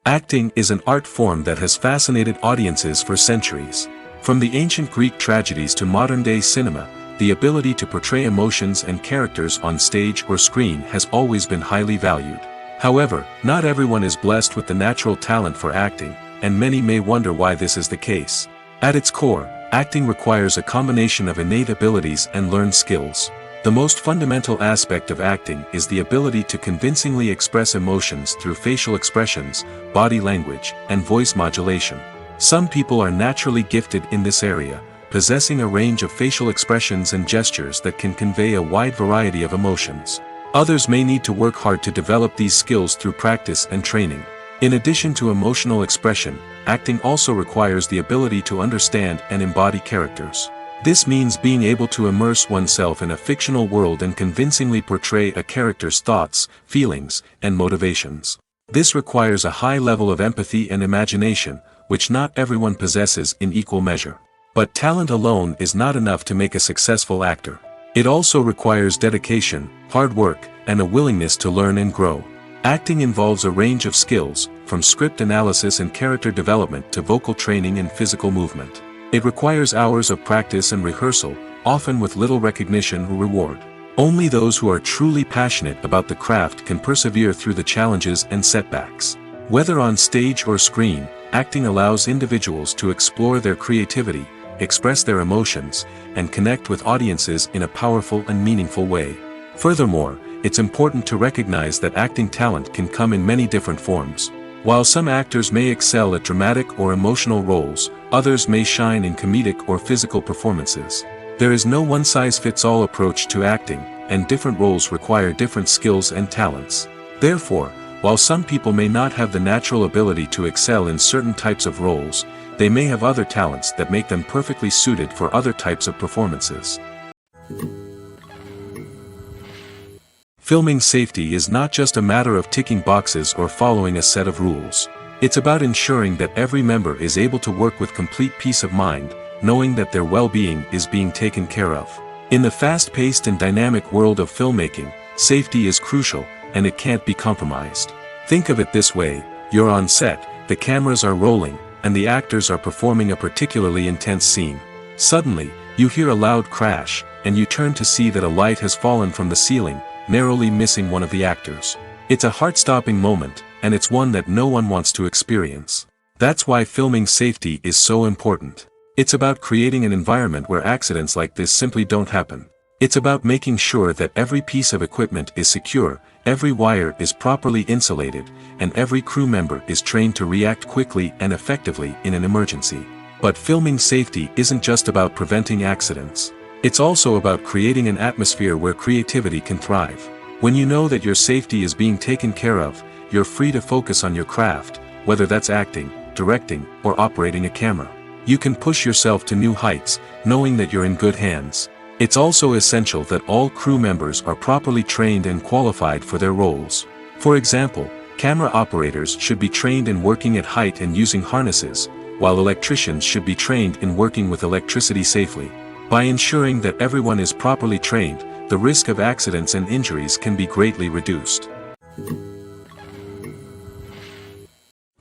Speaker 1: Acting is an art form that has fascinated audiences for centuries. From the ancient Greek tragedies to modern-day cinema, the ability to portray emotions and characters on stage or screen has always been highly valued. However, not everyone is blessed with the natural talent for acting, and many may wonder why this is the case. At its core, acting requires a combination of innate abilities and learned skills. The most fundamental aspect of acting is the ability to convincingly express emotions through facial expressions, body language, and voice modulation. Some people are naturally gifted in this area, possessing a range of facial expressions and gestures that can convey a wide variety of emotions. Others may need to work hard to develop these skills through practice and training. In addition to emotional expression, acting also requires the ability to understand and embody characters. This means being able to immerse oneself in a fictional world and convincingly portray a character's thoughts, feelings, and motivations. This requires a high level of empathy and imagination, which not everyone possesses in equal measure. But talent alone is not enough to make a successful actor. It also requires dedication, hard work, and a willingness to learn and grow. Acting involves a range of skills, from script analysis and character development to vocal training and physical movement. It requires hours of practice and rehearsal, often with little recognition or reward. Only those who are truly passionate about the craft can persevere through the challenges and setbacks. Whether on stage or screen, acting allows individuals to explore their creativity, express their emotions, and connect with audiences in a powerful and meaningful way. Furthermore, it's important to recognize that acting talent can come in many different forms. While some actors may excel at dramatic or emotional roles, others may shine in comedic or physical performances. There is no one-size-fits-all approach to acting, and different roles require different skills and talents. Therefore, while some people may not have the natural ability to excel in certain types of roles, they may have other talents that make them perfectly suited for other types of performances. Filming safety is not just a matter of ticking boxes or following a set of rules. It's about ensuring that every member is able to work with complete peace of mind, knowing that their well-being is being taken care of. In the fast-paced and dynamic world of filmmaking, safety is crucial, and it can't be compromised. Think of it this way: you're on set, the cameras are rolling, and the actors are performing a particularly intense scene. Suddenly, you hear a loud crash, and you turn to see that a light has fallen from the ceiling, narrowly missing one of the actors. It's a heart-stopping moment, and it's one that no one wants to experience. That's why filming safety is so important. It's about creating an environment where accidents like this simply don't happen. It's about making sure that every piece of equipment is secure, every wire is properly insulated, and every crew member is trained to react quickly and effectively in an emergency. But filming safety isn't just about preventing accidents. It's also about creating an atmosphere where creativity can thrive. When you know that your safety is being taken care of, you're free to focus on your craft, whether that's acting, directing, or operating a camera. You can push yourself to new heights, knowing that you're in good hands. It's also essential that all crew members are properly trained and qualified for their roles. For example, camera operators should be trained in working at height and using harnesses, while electricians should be trained in working with electricity safely. By ensuring that everyone is properly trained, the risk of accidents and injuries can be greatly reduced.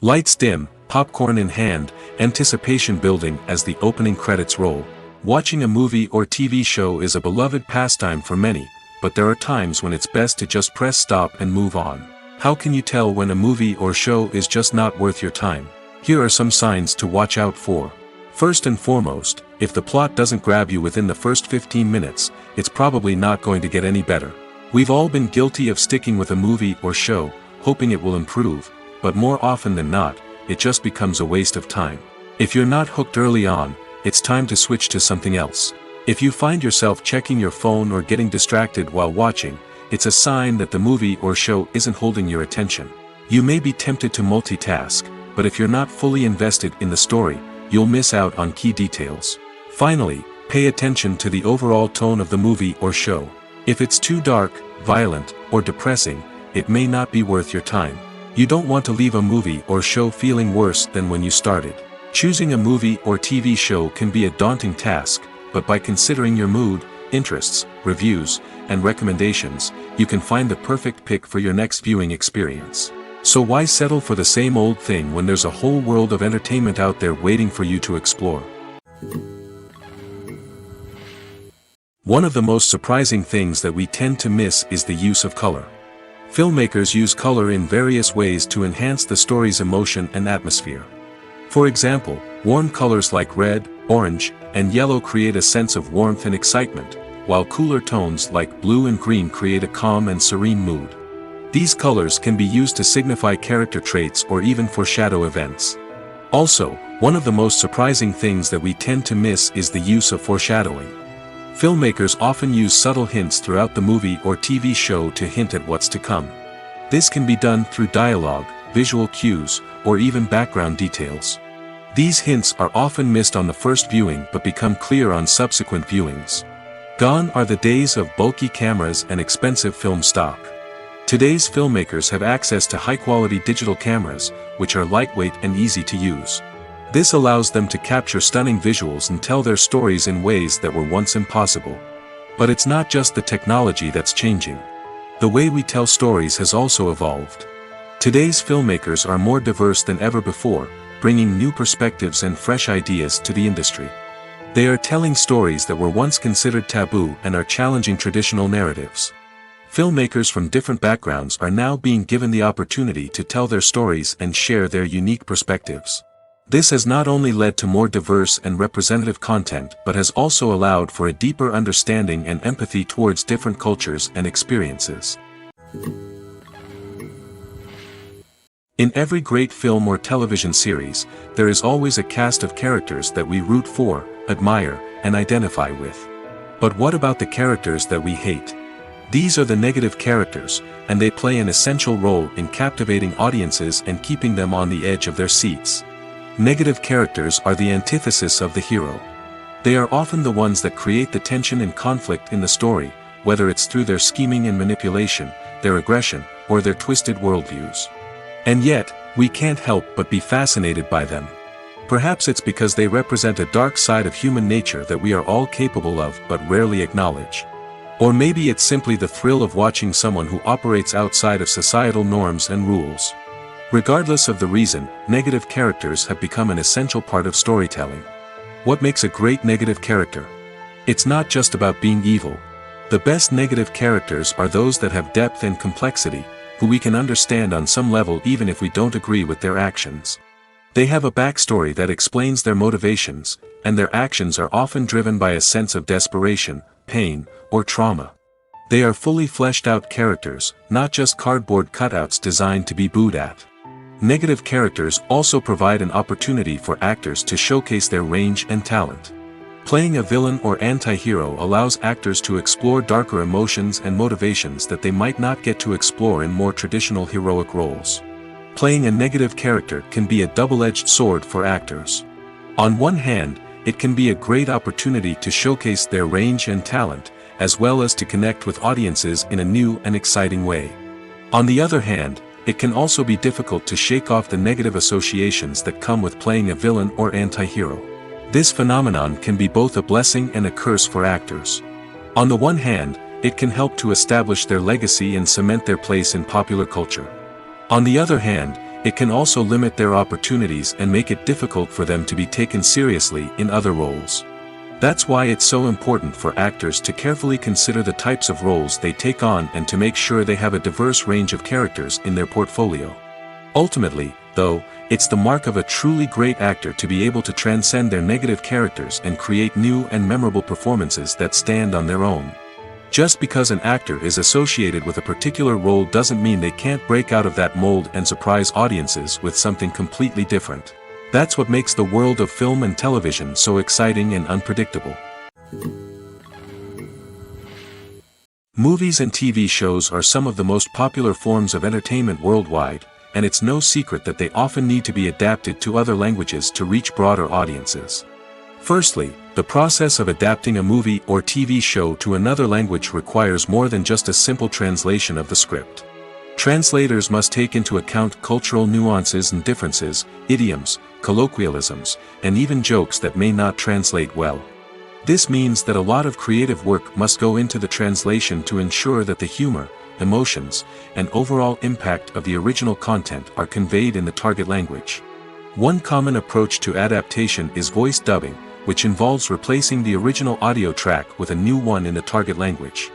Speaker 1: Lights dim, popcorn in hand, anticipation building as the opening credits roll. Watching a movie or TV show is a beloved pastime for many, but there are times when it's best to just press stop and move on. How can you tell when a movie or show is just not worth your time? Here are some signs to watch out for. First and foremost, if the plot doesn't grab you within the first 15 minutes, it's probably not going to get any better. We've all been guilty of sticking with a movie or show, hoping it will improve, but more often than not, it just becomes a waste of time. If you're not hooked early on, it's time to switch to something else. If you find yourself checking your phone or getting distracted while watching, it's a sign that the movie or show isn't holding your attention. You may be tempted to multitask, but if you're not fully invested in the story, you'll miss out on key details. Finally, pay attention to the overall tone of the movie or show. If it's too dark, violent, or depressing, it may not be worth your time. You don't want to leave a movie or show feeling worse than when you started. Choosing a movie or TV show can be a daunting task, but by considering your mood, interests, reviews, and recommendations, you can find the perfect pick for your next viewing experience. So why settle for the same old thing when there's a whole world of entertainment out there waiting for you to explore? One of the most surprising things that we tend to miss is the use of color. Filmmakers use color in various ways to enhance the story's emotion and atmosphere. For example, warm colors like red, orange, and yellow create a sense of warmth and excitement, while cooler tones like blue and green create a calm and serene mood. These colors can be used to signify character traits or even foreshadow events. Also, one of the most surprising things that we tend to miss is the use of foreshadowing. Filmmakers often use subtle hints throughout the movie or TV show to hint at what's to come. This can be done through dialogue, visual cues, or even background details. These hints are often missed on the first viewing but become clear on subsequent viewings. Gone are the days of bulky cameras and expensive film stock. Today's filmmakers have access to high-quality digital cameras, which are lightweight and easy to use. This allows them to capture stunning visuals and tell their stories in ways that were once impossible. But it's not just the technology that's changing. The way we tell stories has also evolved. Today's filmmakers are more diverse than ever before, bringing new perspectives and fresh ideas to the industry. They are telling stories that were once considered taboo and are challenging traditional narratives. Filmmakers from different backgrounds are now being given the opportunity to tell their stories and share their unique perspectives. This has not only led to more diverse and representative content but has also allowed for a deeper understanding and empathy towards different cultures and experiences. In every great film or television series, there is always a cast of characters that we root for, admire, and identify with. But what about the characters that we hate? These are the negative characters, and they play an essential role in captivating audiences and keeping them on the edge of their seats. Negative characters are the antithesis of the hero. They are often the ones that create the tension and conflict in the story, whether it's through their scheming and manipulation, their aggression, or their twisted worldviews. And yet, we can't help but be fascinated by them. Perhaps it's because they represent a dark side of human nature that we are all capable of but rarely acknowledge. Or maybe it's simply the thrill of watching someone who operates outside of societal norms and rules. Regardless of the reason, negative characters have become an essential part of storytelling. What makes a great negative character? It's not just about being evil. The best negative characters are those that have depth and complexity, who we can understand on some level even if we don't agree with their actions. They have a backstory that explains their motivations, and their actions are often driven by a sense of desperation, pain, or trauma. They are fully fleshed out characters, not just cardboard cutouts designed to be booed at. Negative characters also provide an opportunity for actors to showcase their range and talent. Playing a villain or anti-hero allows actors to explore darker emotions and motivations that they might not get to explore in more traditional heroic roles. Playing a negative character can be a double-edged sword for actors. On one hand, it can be a great opportunity to showcase their range and talent, as well as to connect with audiences in a new and exciting way. On the other hand, it can also be difficult to shake off the negative associations that come with playing a villain or anti-hero. This phenomenon can be both a blessing and a curse for actors. On the one hand, it can help to establish their legacy and cement their place in popular culture. On the other hand, it can also limit their opportunities and make it difficult for them to be taken seriously in other roles. That's why it's so important for actors to carefully consider the types of roles they take on and to make sure they have a diverse range of characters in their portfolio. Ultimately, though, it's the mark of a truly great actor to be able to transcend their negative characters and create new and memorable performances that stand on their own. Just because an actor is associated with a particular role doesn't mean they can't break out of that mold and surprise audiences with something completely different. That's what makes the world of film and television so exciting and unpredictable. Movies and TV shows are some of the most popular forms of entertainment worldwide, and it's no secret that they often need to be adapted to other languages to reach broader audiences. Firstly, the process of adapting a movie or TV show to another language requires more than just a simple translation of the script. Translators must take into account cultural nuances and differences, idioms, colloquialisms, and even jokes that may not translate well. This means that a lot of creative work must go into the translation to ensure that the humor, emotions, and overall impact of the original content are conveyed in the target language. One common approach to adaptation is voice dubbing, which involves replacing the original audio track with a new one in the target language.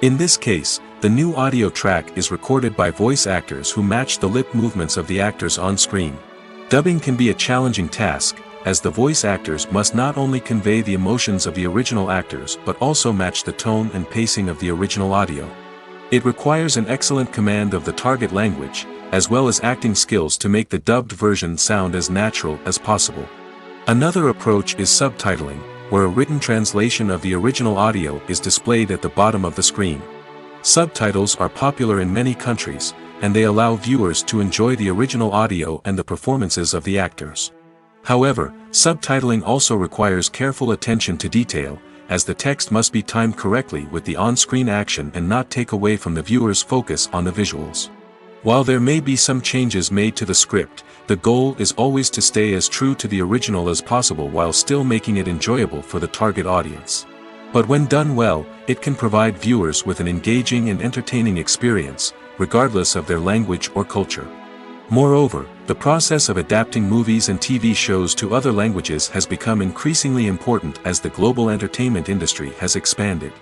Speaker 1: In this case, the new audio track is recorded by voice actors who match the lip movements of the actors on screen. Dubbing can be a challenging task, as the voice actors must not only convey the emotions of the original actors but also match the tone and pacing of the original audio. It requires an excellent command of the target language, as well as acting skills to make the dubbed version sound as natural as possible. Another approach is subtitling, where a written translation of the original audio is displayed at the bottom of the screen. Subtitles are popular in many countries, and they allow viewers to enjoy the original audio and the performances of the actors. However, subtitling also requires careful attention to detail, as the text must be timed correctly with the on-screen action and not take away from the viewer's focus on the visuals. While there may be some changes made to the script, the goal is always to stay as true to the original as possible while still making it enjoyable for the target audience. But when done well, it can provide viewers with an engaging and entertaining experience, regardless of their language or culture. Moreover, the process of adapting movies and TV shows to other languages has become increasingly important as the global entertainment industry has expanded.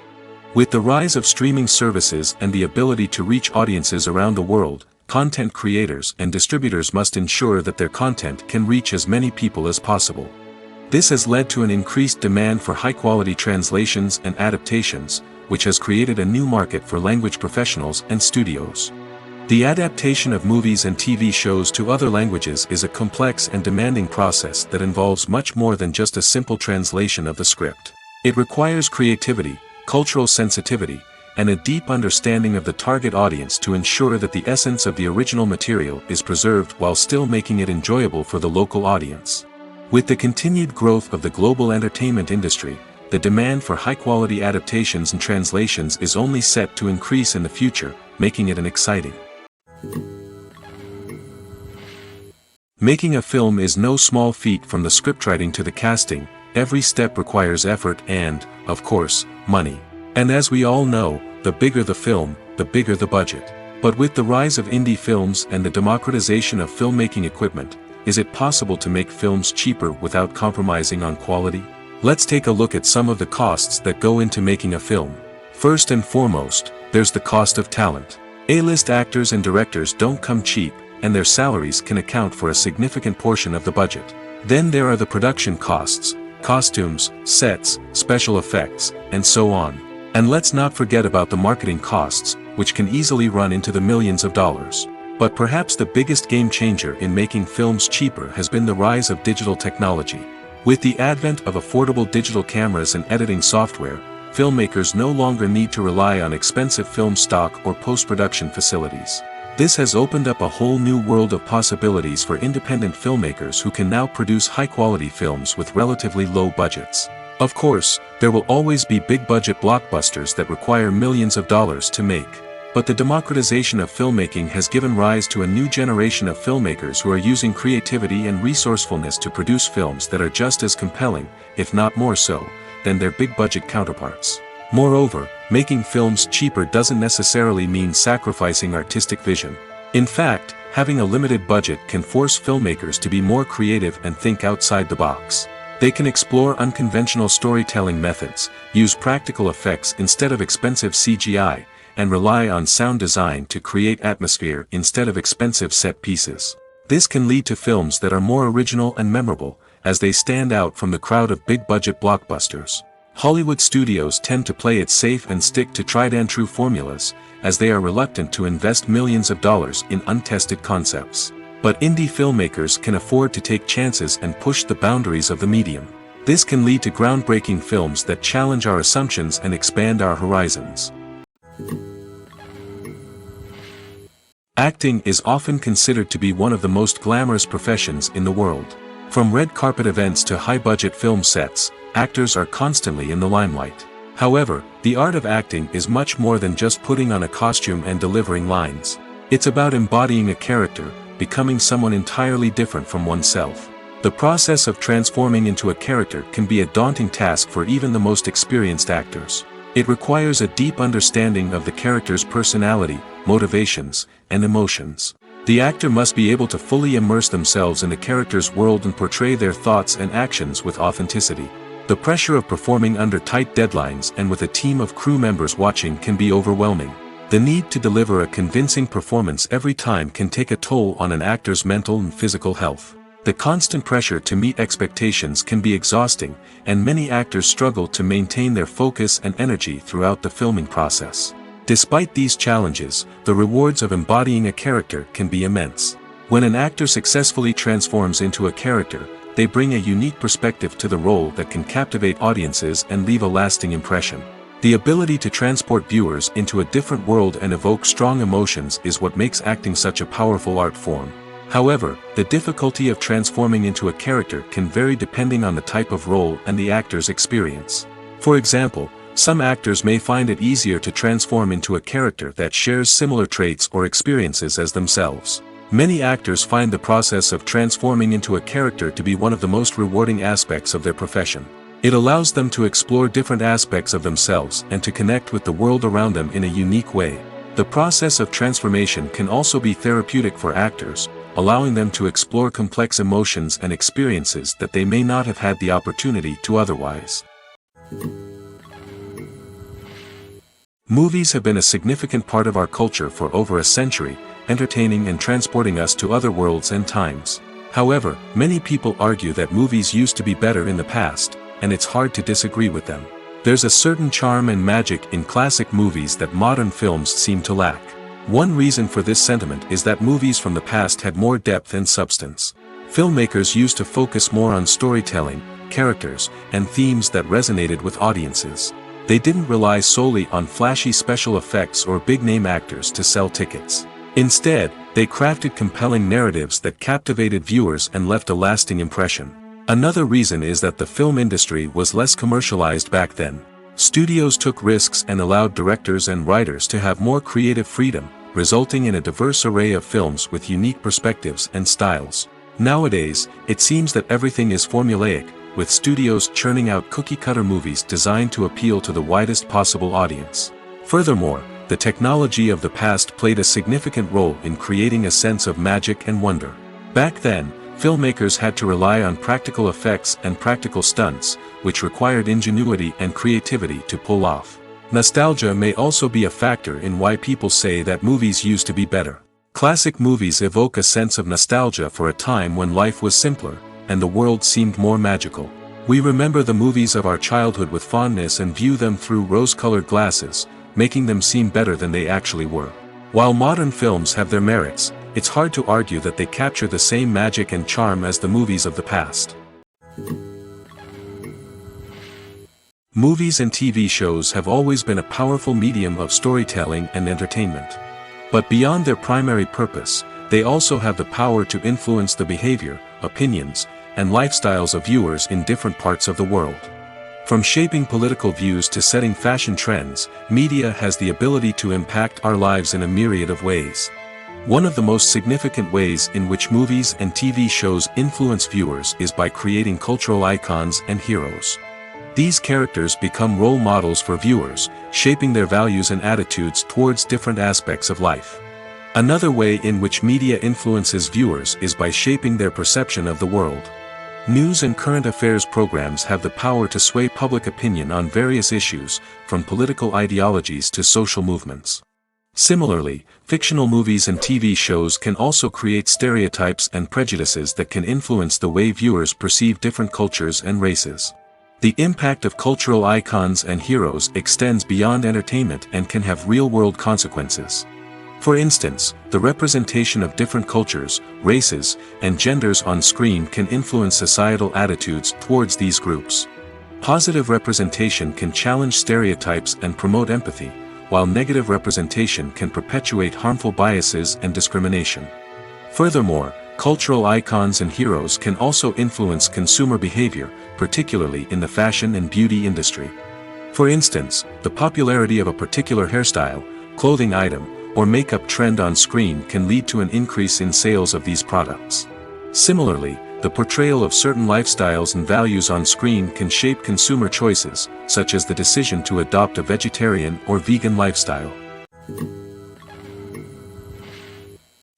Speaker 1: With the rise of streaming services and the ability to reach audiences around the world, content creators and distributors must ensure that their content can reach as many people as possible. This has led to an increased demand for high-quality translations and adaptations, which has created a new market for language professionals and studios. The adaptation of movies and TV shows to other languages is a complex and demanding process that involves much more than just a simple translation of the script. It requires creativity, cultural sensitivity, and a deep understanding of the target audience to ensure that the essence of the original material is preserved while still making it enjoyable for the local audience. With the continued growth of the global entertainment industry, the demand for high-quality adaptations and translations is only set to increase in the future, making it exciting. Making a film is no small feat. From the scriptwriting to the casting, every step requires effort and, of course, money. And as we all know, the bigger the film, the bigger the budget. But with the rise of indie films and the democratization of filmmaking equipment, is it possible to make films cheaper without compromising on quality? Let's take a look at some of the costs that go into making a film. First and foremost, there's the cost of talent. A-list actors and directors don't come cheap, and their salaries can account for a significant portion of the budget. Then there are the production costs, costumes, sets, special effects, and so on. And let's not forget about the marketing costs, which can easily run into the millions of dollars. But perhaps the biggest game changer in making films cheaper has been the rise of digital technology. With the advent of affordable digital cameras and editing software, filmmakers no longer need to rely on expensive film stock or post-production facilities. This has opened up a whole new world of possibilities for independent filmmakers who can now produce high-quality films with relatively low budgets. Of course, there will always be big-budget blockbusters that require millions of dollars to make. But the democratization of filmmaking has given rise to a new generation of filmmakers who are using creativity and resourcefulness to produce films that are just as compelling, if not more so, than their big-budget counterparts. Moreover, making films cheaper doesn't necessarily mean sacrificing artistic vision. In fact, having a limited budget can force filmmakers to be more creative and think outside the box. They can explore unconventional storytelling methods, use practical effects instead of expensive CGI, and rely on sound design to create atmosphere instead of expensive set pieces. This can lead to films that are more original and memorable, as they stand out from the crowd of big-budget blockbusters. Hollywood studios tend to play it safe and stick to tried-and-true formulas, as they are reluctant to invest millions of dollars in untested concepts. But indie filmmakers can afford to take chances and push the boundaries of the medium. This can lead to groundbreaking films that challenge our assumptions and expand our horizons. Acting is often considered to be one of the most glamorous professions in the world. From red carpet events to high-budget film sets, actors are constantly in the limelight. However, the art of acting is much more than just putting on a costume and delivering lines. It's about embodying a character, becoming someone entirely different from oneself. The process of transforming into a character can be a daunting task for even the most experienced actors. It requires a deep understanding of the character's personality, motivations, and emotions. The actor must be able to fully immerse themselves in the character's world and portray their thoughts and actions with authenticity. The pressure of performing under tight deadlines and with a team of crew members watching can be overwhelming. The need to deliver a convincing performance every time can take a toll on an actor's mental and physical health. The constant pressure to meet expectations can be exhausting, and many actors struggle to maintain their focus and energy throughout the filming process. Despite these challenges, the rewards of embodying a character can be immense. When an actor successfully transforms into a character, they bring a unique perspective to the role that can captivate audiences and leave a lasting impression. The ability to transport viewers into a different world and evoke strong emotions is what makes acting such a powerful art form. However, the difficulty of transforming into a character can vary depending on the type of role and the actor's experience. For example, some actors may find it easier to transform into a character that shares similar traits or experiences as themselves. Many actors find the process of transforming into a character to be one of the most rewarding aspects of their profession. It allows them to explore different aspects of themselves and to connect with the world around them in a unique way. The process of transformation can also be therapeutic for actors, allowing them to explore complex emotions and experiences that they may not have had the opportunity to otherwise. Movies have been a significant part of our culture for over a century, entertaining and transporting us to other worlds and times. However, many people argue that movies used to be better in the past, and it's hard to disagree with them. There's a certain charm and magic in classic movies that modern films seem to lack. One reason for this sentiment is that movies from the past had more depth and substance. Filmmakers used to focus more on storytelling, characters, and themes that resonated with audiences. They didn't rely solely on flashy special effects or big-name actors to sell tickets. Instead, they crafted compelling narratives that captivated viewers and left a lasting impression. Another reason is that the film industry was less commercialized back then. Studios took risks and allowed directors and writers to have more creative freedom, resulting in a diverse array of films with unique perspectives and styles. Nowadays, it seems that everything is formulaic, with studios churning out cookie-cutter movies designed to appeal to the widest possible audience. Furthermore, the technology of the past played a significant role in creating a sense of magic and wonder. Back then, filmmakers had to rely on practical effects and practical stunts, which required ingenuity and creativity to pull off. Nostalgia may also be a factor in why people say that movies used to be better. Classic movies evoke a sense of nostalgia for a time when life was simpler, and the world seemed more magical. We remember the movies of our childhood with fondness and view them through rose-colored glasses, making them seem better than they actually were. While modern films have their merits, it's hard to argue that they capture the same magic and charm as the movies of the past. Movies and TV shows have always been a powerful medium of storytelling and entertainment. But beyond their primary purpose, they also have the power to influence the behavior, opinions, and lifestyles of viewers in different parts of the world. From shaping political views to setting fashion trends, media has the ability to impact our lives in a myriad of ways. One of the most significant ways in which movies and TV shows influence viewers is by creating cultural icons and heroes. These characters become role models for viewers, shaping their values and attitudes towards different aspects of life. Another way in which media influences viewers is by shaping their perception of the world. News and current affairs programs have the power to sway public opinion on various issues, from political ideologies to social movements. Similarly, fictional movies and TV shows can also create stereotypes and prejudices that can influence the way viewers perceive different cultures and races. The impact of cultural icons and heroes extends beyond entertainment and can have real-world consequences. For instance, the representation of different cultures, races, and genders on screen can influence societal attitudes towards these groups. Positive representation can challenge stereotypes and promote empathy, while negative representation can perpetuate harmful biases and discrimination. Furthermore, cultural icons and heroes can also influence consumer behavior, particularly in the fashion and beauty industry. For instance, the popularity of a particular hairstyle, clothing item, or makeup trend on screen can lead to an increase in sales of these products. Similarly, the portrayal of certain lifestyles and values on screen can shape consumer choices, such as the decision to adopt a vegetarian or vegan lifestyle.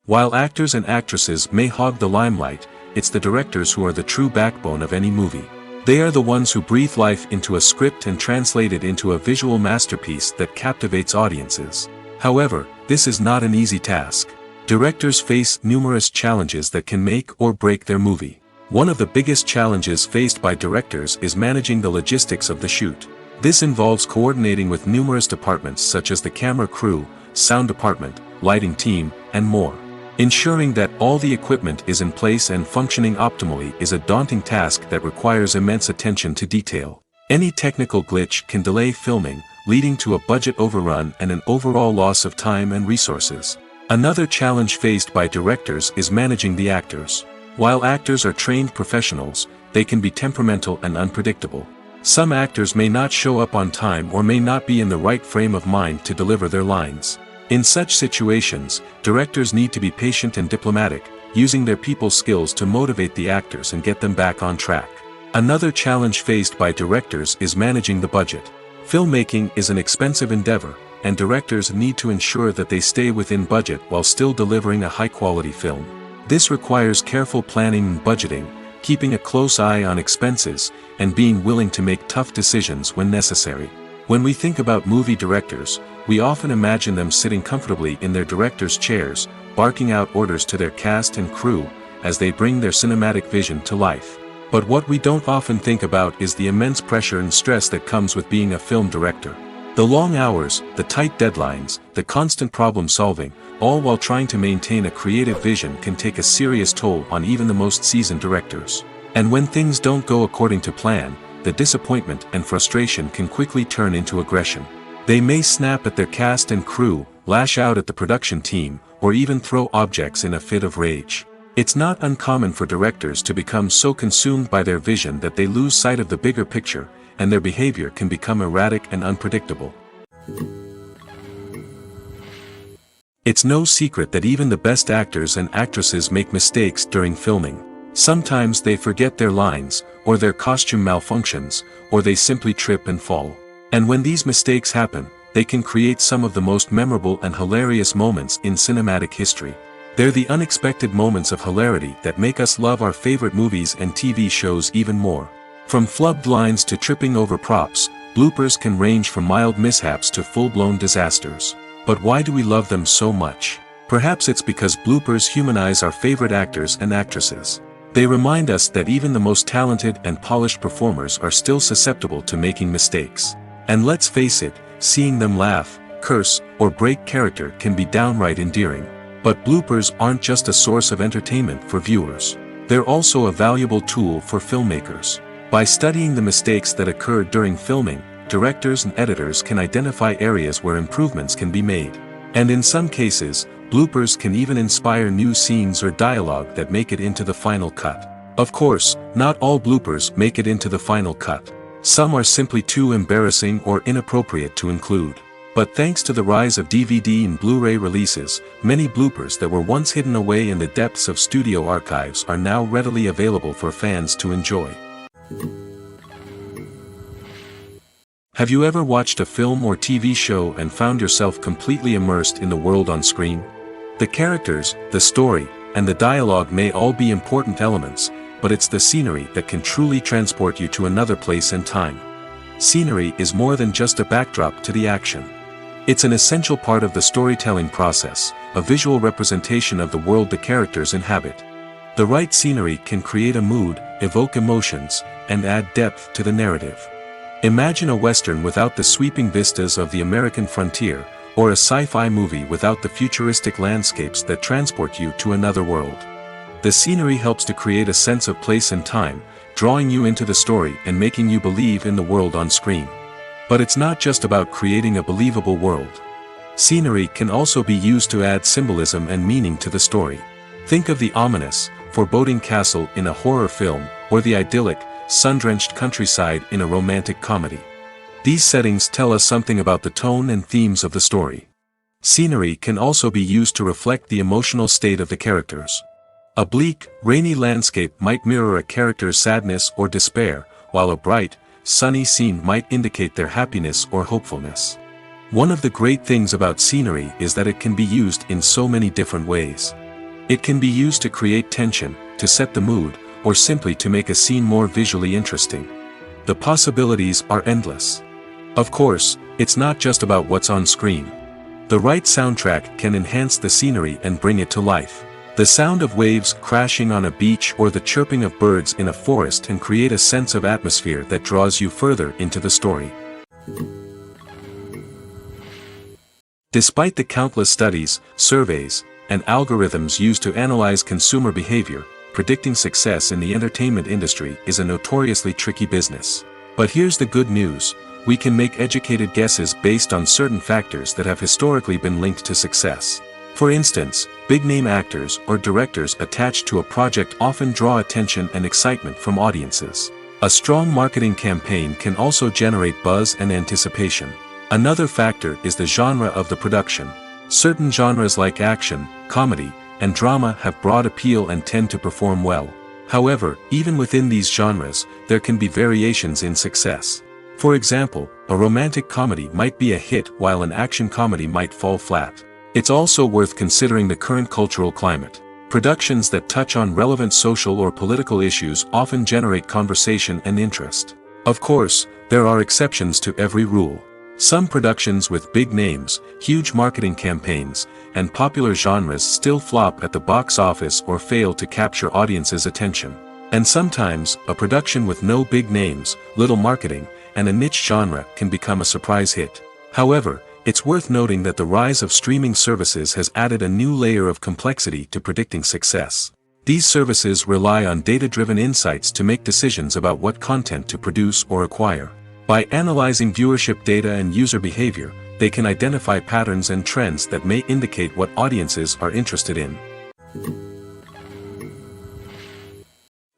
Speaker 1: While actors and actresses may hog the limelight, it's the directors who are the true backbone of any movie. They are the ones who breathe life into a script and translate it into a visual masterpiece that captivates audiences. However, this is not an easy task. Directors face numerous challenges that can make or break their movie. One of the biggest challenges faced by directors is managing the logistics of the shoot. This involves coordinating with numerous departments such as the camera crew, sound department, lighting team, and more. Ensuring that all the equipment is in place and functioning optimally is a daunting task that requires immense attention to detail. Any technical glitch can delay filming, leading to a budget overrun and an overall loss of time and resources. Another challenge faced by directors is managing the actors. While actors are trained professionals, they can be temperamental and unpredictable. Some actors may not show up on time or may not be in the right frame of mind to deliver their lines. In such situations, directors need to be patient and diplomatic, using their people skills to motivate the actors and get them back on track. Another challenge faced by directors is managing the budget. Filmmaking is an expensive endeavor, and directors need to ensure that they stay within budget while still delivering a high-quality film. This requires careful planning and budgeting, keeping a close eye on expenses, and being willing to make tough decisions when necessary. When we think about movie directors, we often imagine them sitting comfortably in their director's chairs, barking out orders to their cast and crew, as they bring their cinematic vision to life. But what we don't often think about is the immense pressure and stress that comes with being a film director. The long hours, the tight deadlines, the constant problem solving, all while trying to maintain a creative vision can take a serious toll on even the most seasoned directors. And when things don't go according to plan, the disappointment and frustration can quickly turn into aggression. They may snap at their cast and crew, lash out at the production team, or even throw objects in a fit of rage. It's not uncommon for directors to become so consumed by their vision that they lose sight of the bigger picture, and their behavior can become erratic and unpredictable. It's no secret that even the best actors and actresses make mistakes during filming. Sometimes they forget their lines, or their costume malfunctions, or they simply trip and fall. And when these mistakes happen, they can create some of the most memorable and hilarious moments in cinematic history. They're the unexpected moments of hilarity that make us love our favorite movies and TV shows even more. From flubbed lines to tripping over props, bloopers can range from mild mishaps to full-blown disasters. But why do we love them so much? Perhaps it's because bloopers humanize our favorite actors and actresses. They remind us that even the most talented and polished performers are still susceptible to making mistakes. And let's face it, seeing them laugh, curse, or break character can be downright endearing. But bloopers aren't just a source of entertainment for viewers. They're also a valuable tool for filmmakers. By studying the mistakes that occurred during filming, directors and editors can identify areas where improvements can be made. And in some cases, bloopers can even inspire new scenes or dialogue that make it into the final cut. Of course, not all bloopers make it into the final cut. Some are simply too embarrassing or inappropriate to include. But thanks to the rise of DVD and Blu-ray releases, many bloopers that were once hidden away in the depths of studio archives are now readily available for fans to enjoy. Have you ever watched a film or TV show and found yourself completely immersed in the world on screen? The characters, the story, and the dialogue may all be important elements, but it's the scenery that can truly transport you to another place and time. Scenery is more than just a backdrop to the action. It's an essential part of the storytelling process, a visual representation of the world the characters inhabit. The right scenery can create a mood, evoke emotions, and add depth to the narrative. Imagine a Western without the sweeping vistas of the American frontier, or a sci-fi movie without the futuristic landscapes that transport you to another world. The scenery helps to create a sense of place and time, drawing you into the story and making you believe in the world on screen. But it's not just about creating a believable world. Scenery can also be used to add symbolism and meaning to the story. Think of the ominous, foreboding castle in a horror film, or the idyllic, sun-drenched countryside in a romantic comedy. These settings tell us something about the tone and themes of the story. Scenery can also be used to reflect the emotional state of the characters. A bleak, rainy landscape might mirror a character's sadness or despair, while a bright, sunny scene might indicate their happiness or hopefulness. One of the great things about scenery is that it can be used in so many different ways. It can be used to create tension, to set the mood, or simply to make a scene more visually interesting. The possibilities are endless. Of course, it's not just about what's on screen. The right soundtrack can enhance the scenery and bring it to life. The sound of waves crashing on a beach or the chirping of birds in a forest can create a sense of atmosphere that draws you further into the story. Despite the countless studies, surveys, and algorithms used to analyze consumer behavior, predicting success in the entertainment industry is a notoriously tricky business. But here's the good news: we can make educated guesses based on certain factors that have historically been linked to success. For instance, big-name actors or directors attached to a project often draw attention and excitement from audiences. A strong marketing campaign can also generate buzz and anticipation. Another factor is the genre of the production. Certain genres like action, comedy, and drama have broad appeal and tend to perform well. However, even within these genres, there can be variations in success. For example, a romantic comedy might be a hit while an action comedy might fall flat. It's also worth considering the current cultural climate. Productions that touch on relevant social or political issues often generate conversation and interest. Of course, there are exceptions to every rule. Some productions with big names, huge marketing campaigns, and popular genres still flop at the box office or fail to capture audiences' attention. And sometimes, a production with no big names, little marketing, and a niche genre can become a surprise hit. However, it's worth noting that the rise of streaming services has added a new layer of complexity to predicting success. These services rely on data-driven insights to make decisions about what content to produce or acquire. By analyzing viewership data and user behavior, they can identify patterns and trends that may indicate what audiences are interested in.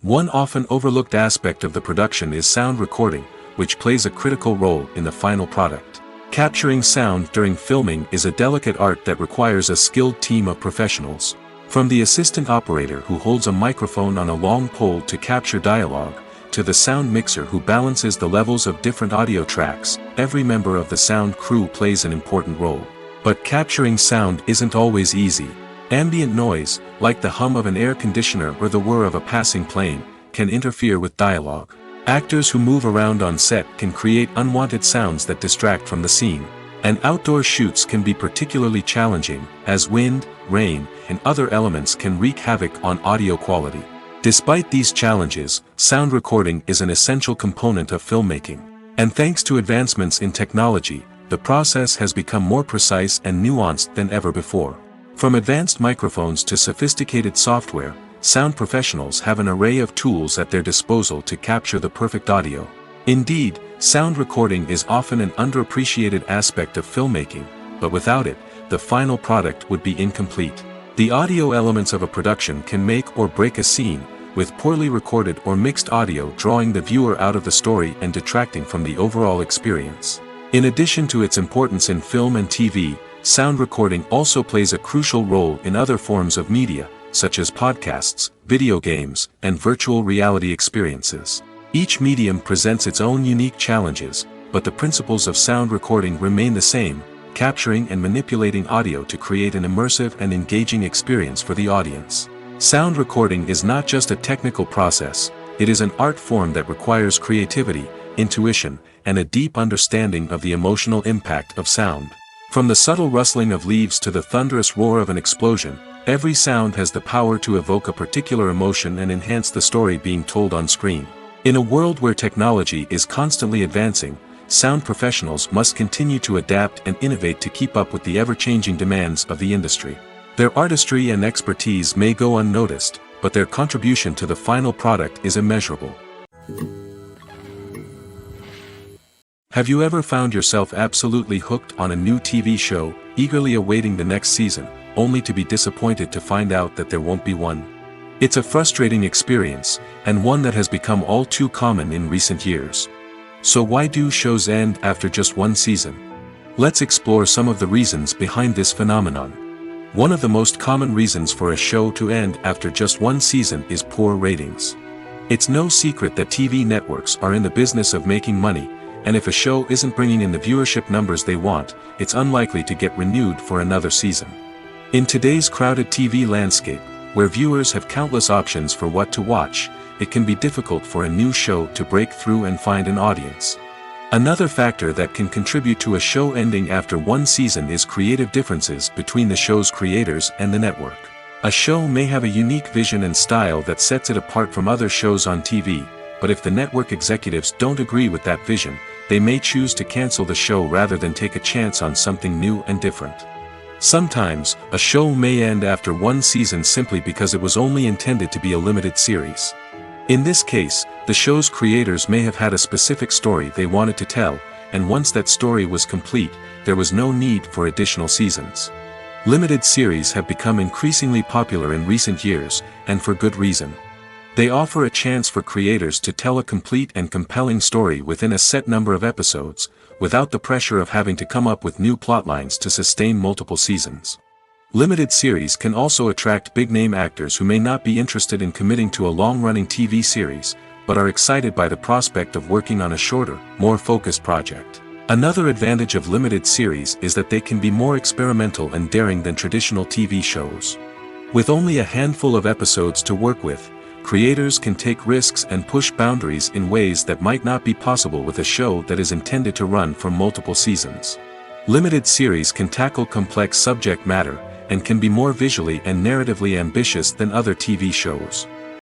Speaker 1: One often overlooked aspect of the production is sound recording, which plays a critical role in the final product. Capturing sound during filming is a delicate art that requires a skilled team of professionals. From the assistant operator who holds a microphone on a long pole to capture dialogue, to the sound mixer who balances the levels of different audio tracks, every member of the sound crew plays an important role. But capturing sound isn't always easy. Ambient noise, like the hum of an air conditioner or the whir of a passing plane, can interfere with dialogue. Actors who move around on set can create unwanted sounds that distract from the scene. And outdoor shoots can be particularly challenging, as wind, rain, and other elements can wreak havoc on audio quality. Despite these challenges, sound recording is an essential component of filmmaking. And thanks to advancements in technology, the process has become more precise and nuanced than ever before. From advanced microphones to sophisticated software, sound professionals have an array of tools at their disposal to capture the perfect audio. Indeed, sound recording is often an underappreciated aspect of filmmaking, but without it, the final product would be incomplete. The audio elements of a production can make or break a scene, with poorly recorded or mixed audio drawing the viewer out of the story and detracting from the overall experience. In addition to its importance in film and TV, sound recording also plays a crucial role in other forms of media, such as podcasts, video games, and virtual reality experiences. Each medium presents its own unique challenges, but the principles of sound recording remain the same, capturing and manipulating audio to create an immersive and engaging experience for the audience. Sound recording is not just a technical process, it is an art form that requires creativity, intuition, and a deep understanding of the emotional impact of sound. From the subtle rustling of leaves to the thunderous roar of an explosion, every sound has the power to evoke a particular emotion and enhance the story being told on screen. In a world where technology is constantly advancing, sound professionals must continue to adapt and innovate to keep up with the ever-changing demands of the industry. Their artistry and expertise may go unnoticed, but their contribution to the final product is immeasurable. Have you ever found yourself absolutely hooked on a new TV show, eagerly awaiting the next season, only to be disappointed to find out that there won't be one? It's a frustrating experience, and one that has become all too common in recent years. So why do shows end after just one season? Let's explore some of the reasons behind this phenomenon. One of the most common reasons for a show to end after just one season is poor ratings. It's no secret that TV networks are in the business of making money, and if a show isn't bringing in the viewership numbers they want, it's unlikely to get renewed for another season. In today's crowded TV landscape, where viewers have countless options for what to watch, it can be difficult for a new show to break through and find an audience. Another factor that can contribute to a show ending after one season is creative differences between the show's creators and the network. A show may have a unique vision and style that sets it apart from other shows on TV, but if the network executives don't agree with that vision, they may choose to cancel the show rather than take a chance on something new and different. Sometimes, a show may end after one season simply because it was only intended to be a limited series. In this case, the show's creators may have had a specific story they wanted to tell, and once that story was complete, there was no need for additional seasons. Limited series have become increasingly popular in recent years, and for good reason. They offer a chance for creators to tell a complete and compelling story within a set number of episodes, without the pressure of having to come up with new plotlines to sustain multiple seasons. Limited series can also attract big-name actors who may not be interested in committing to a long-running TV series, but are excited by the prospect of working on a shorter, more focused project. Another advantage of limited series is that they can be more experimental and daring than traditional TV shows. With only a handful of episodes to work with, creators can take risks and push boundaries in ways that might not be possible with a show that is intended to run for multiple seasons. Limited series can tackle complex subject matter, and can be more visually and narratively ambitious than other TV shows.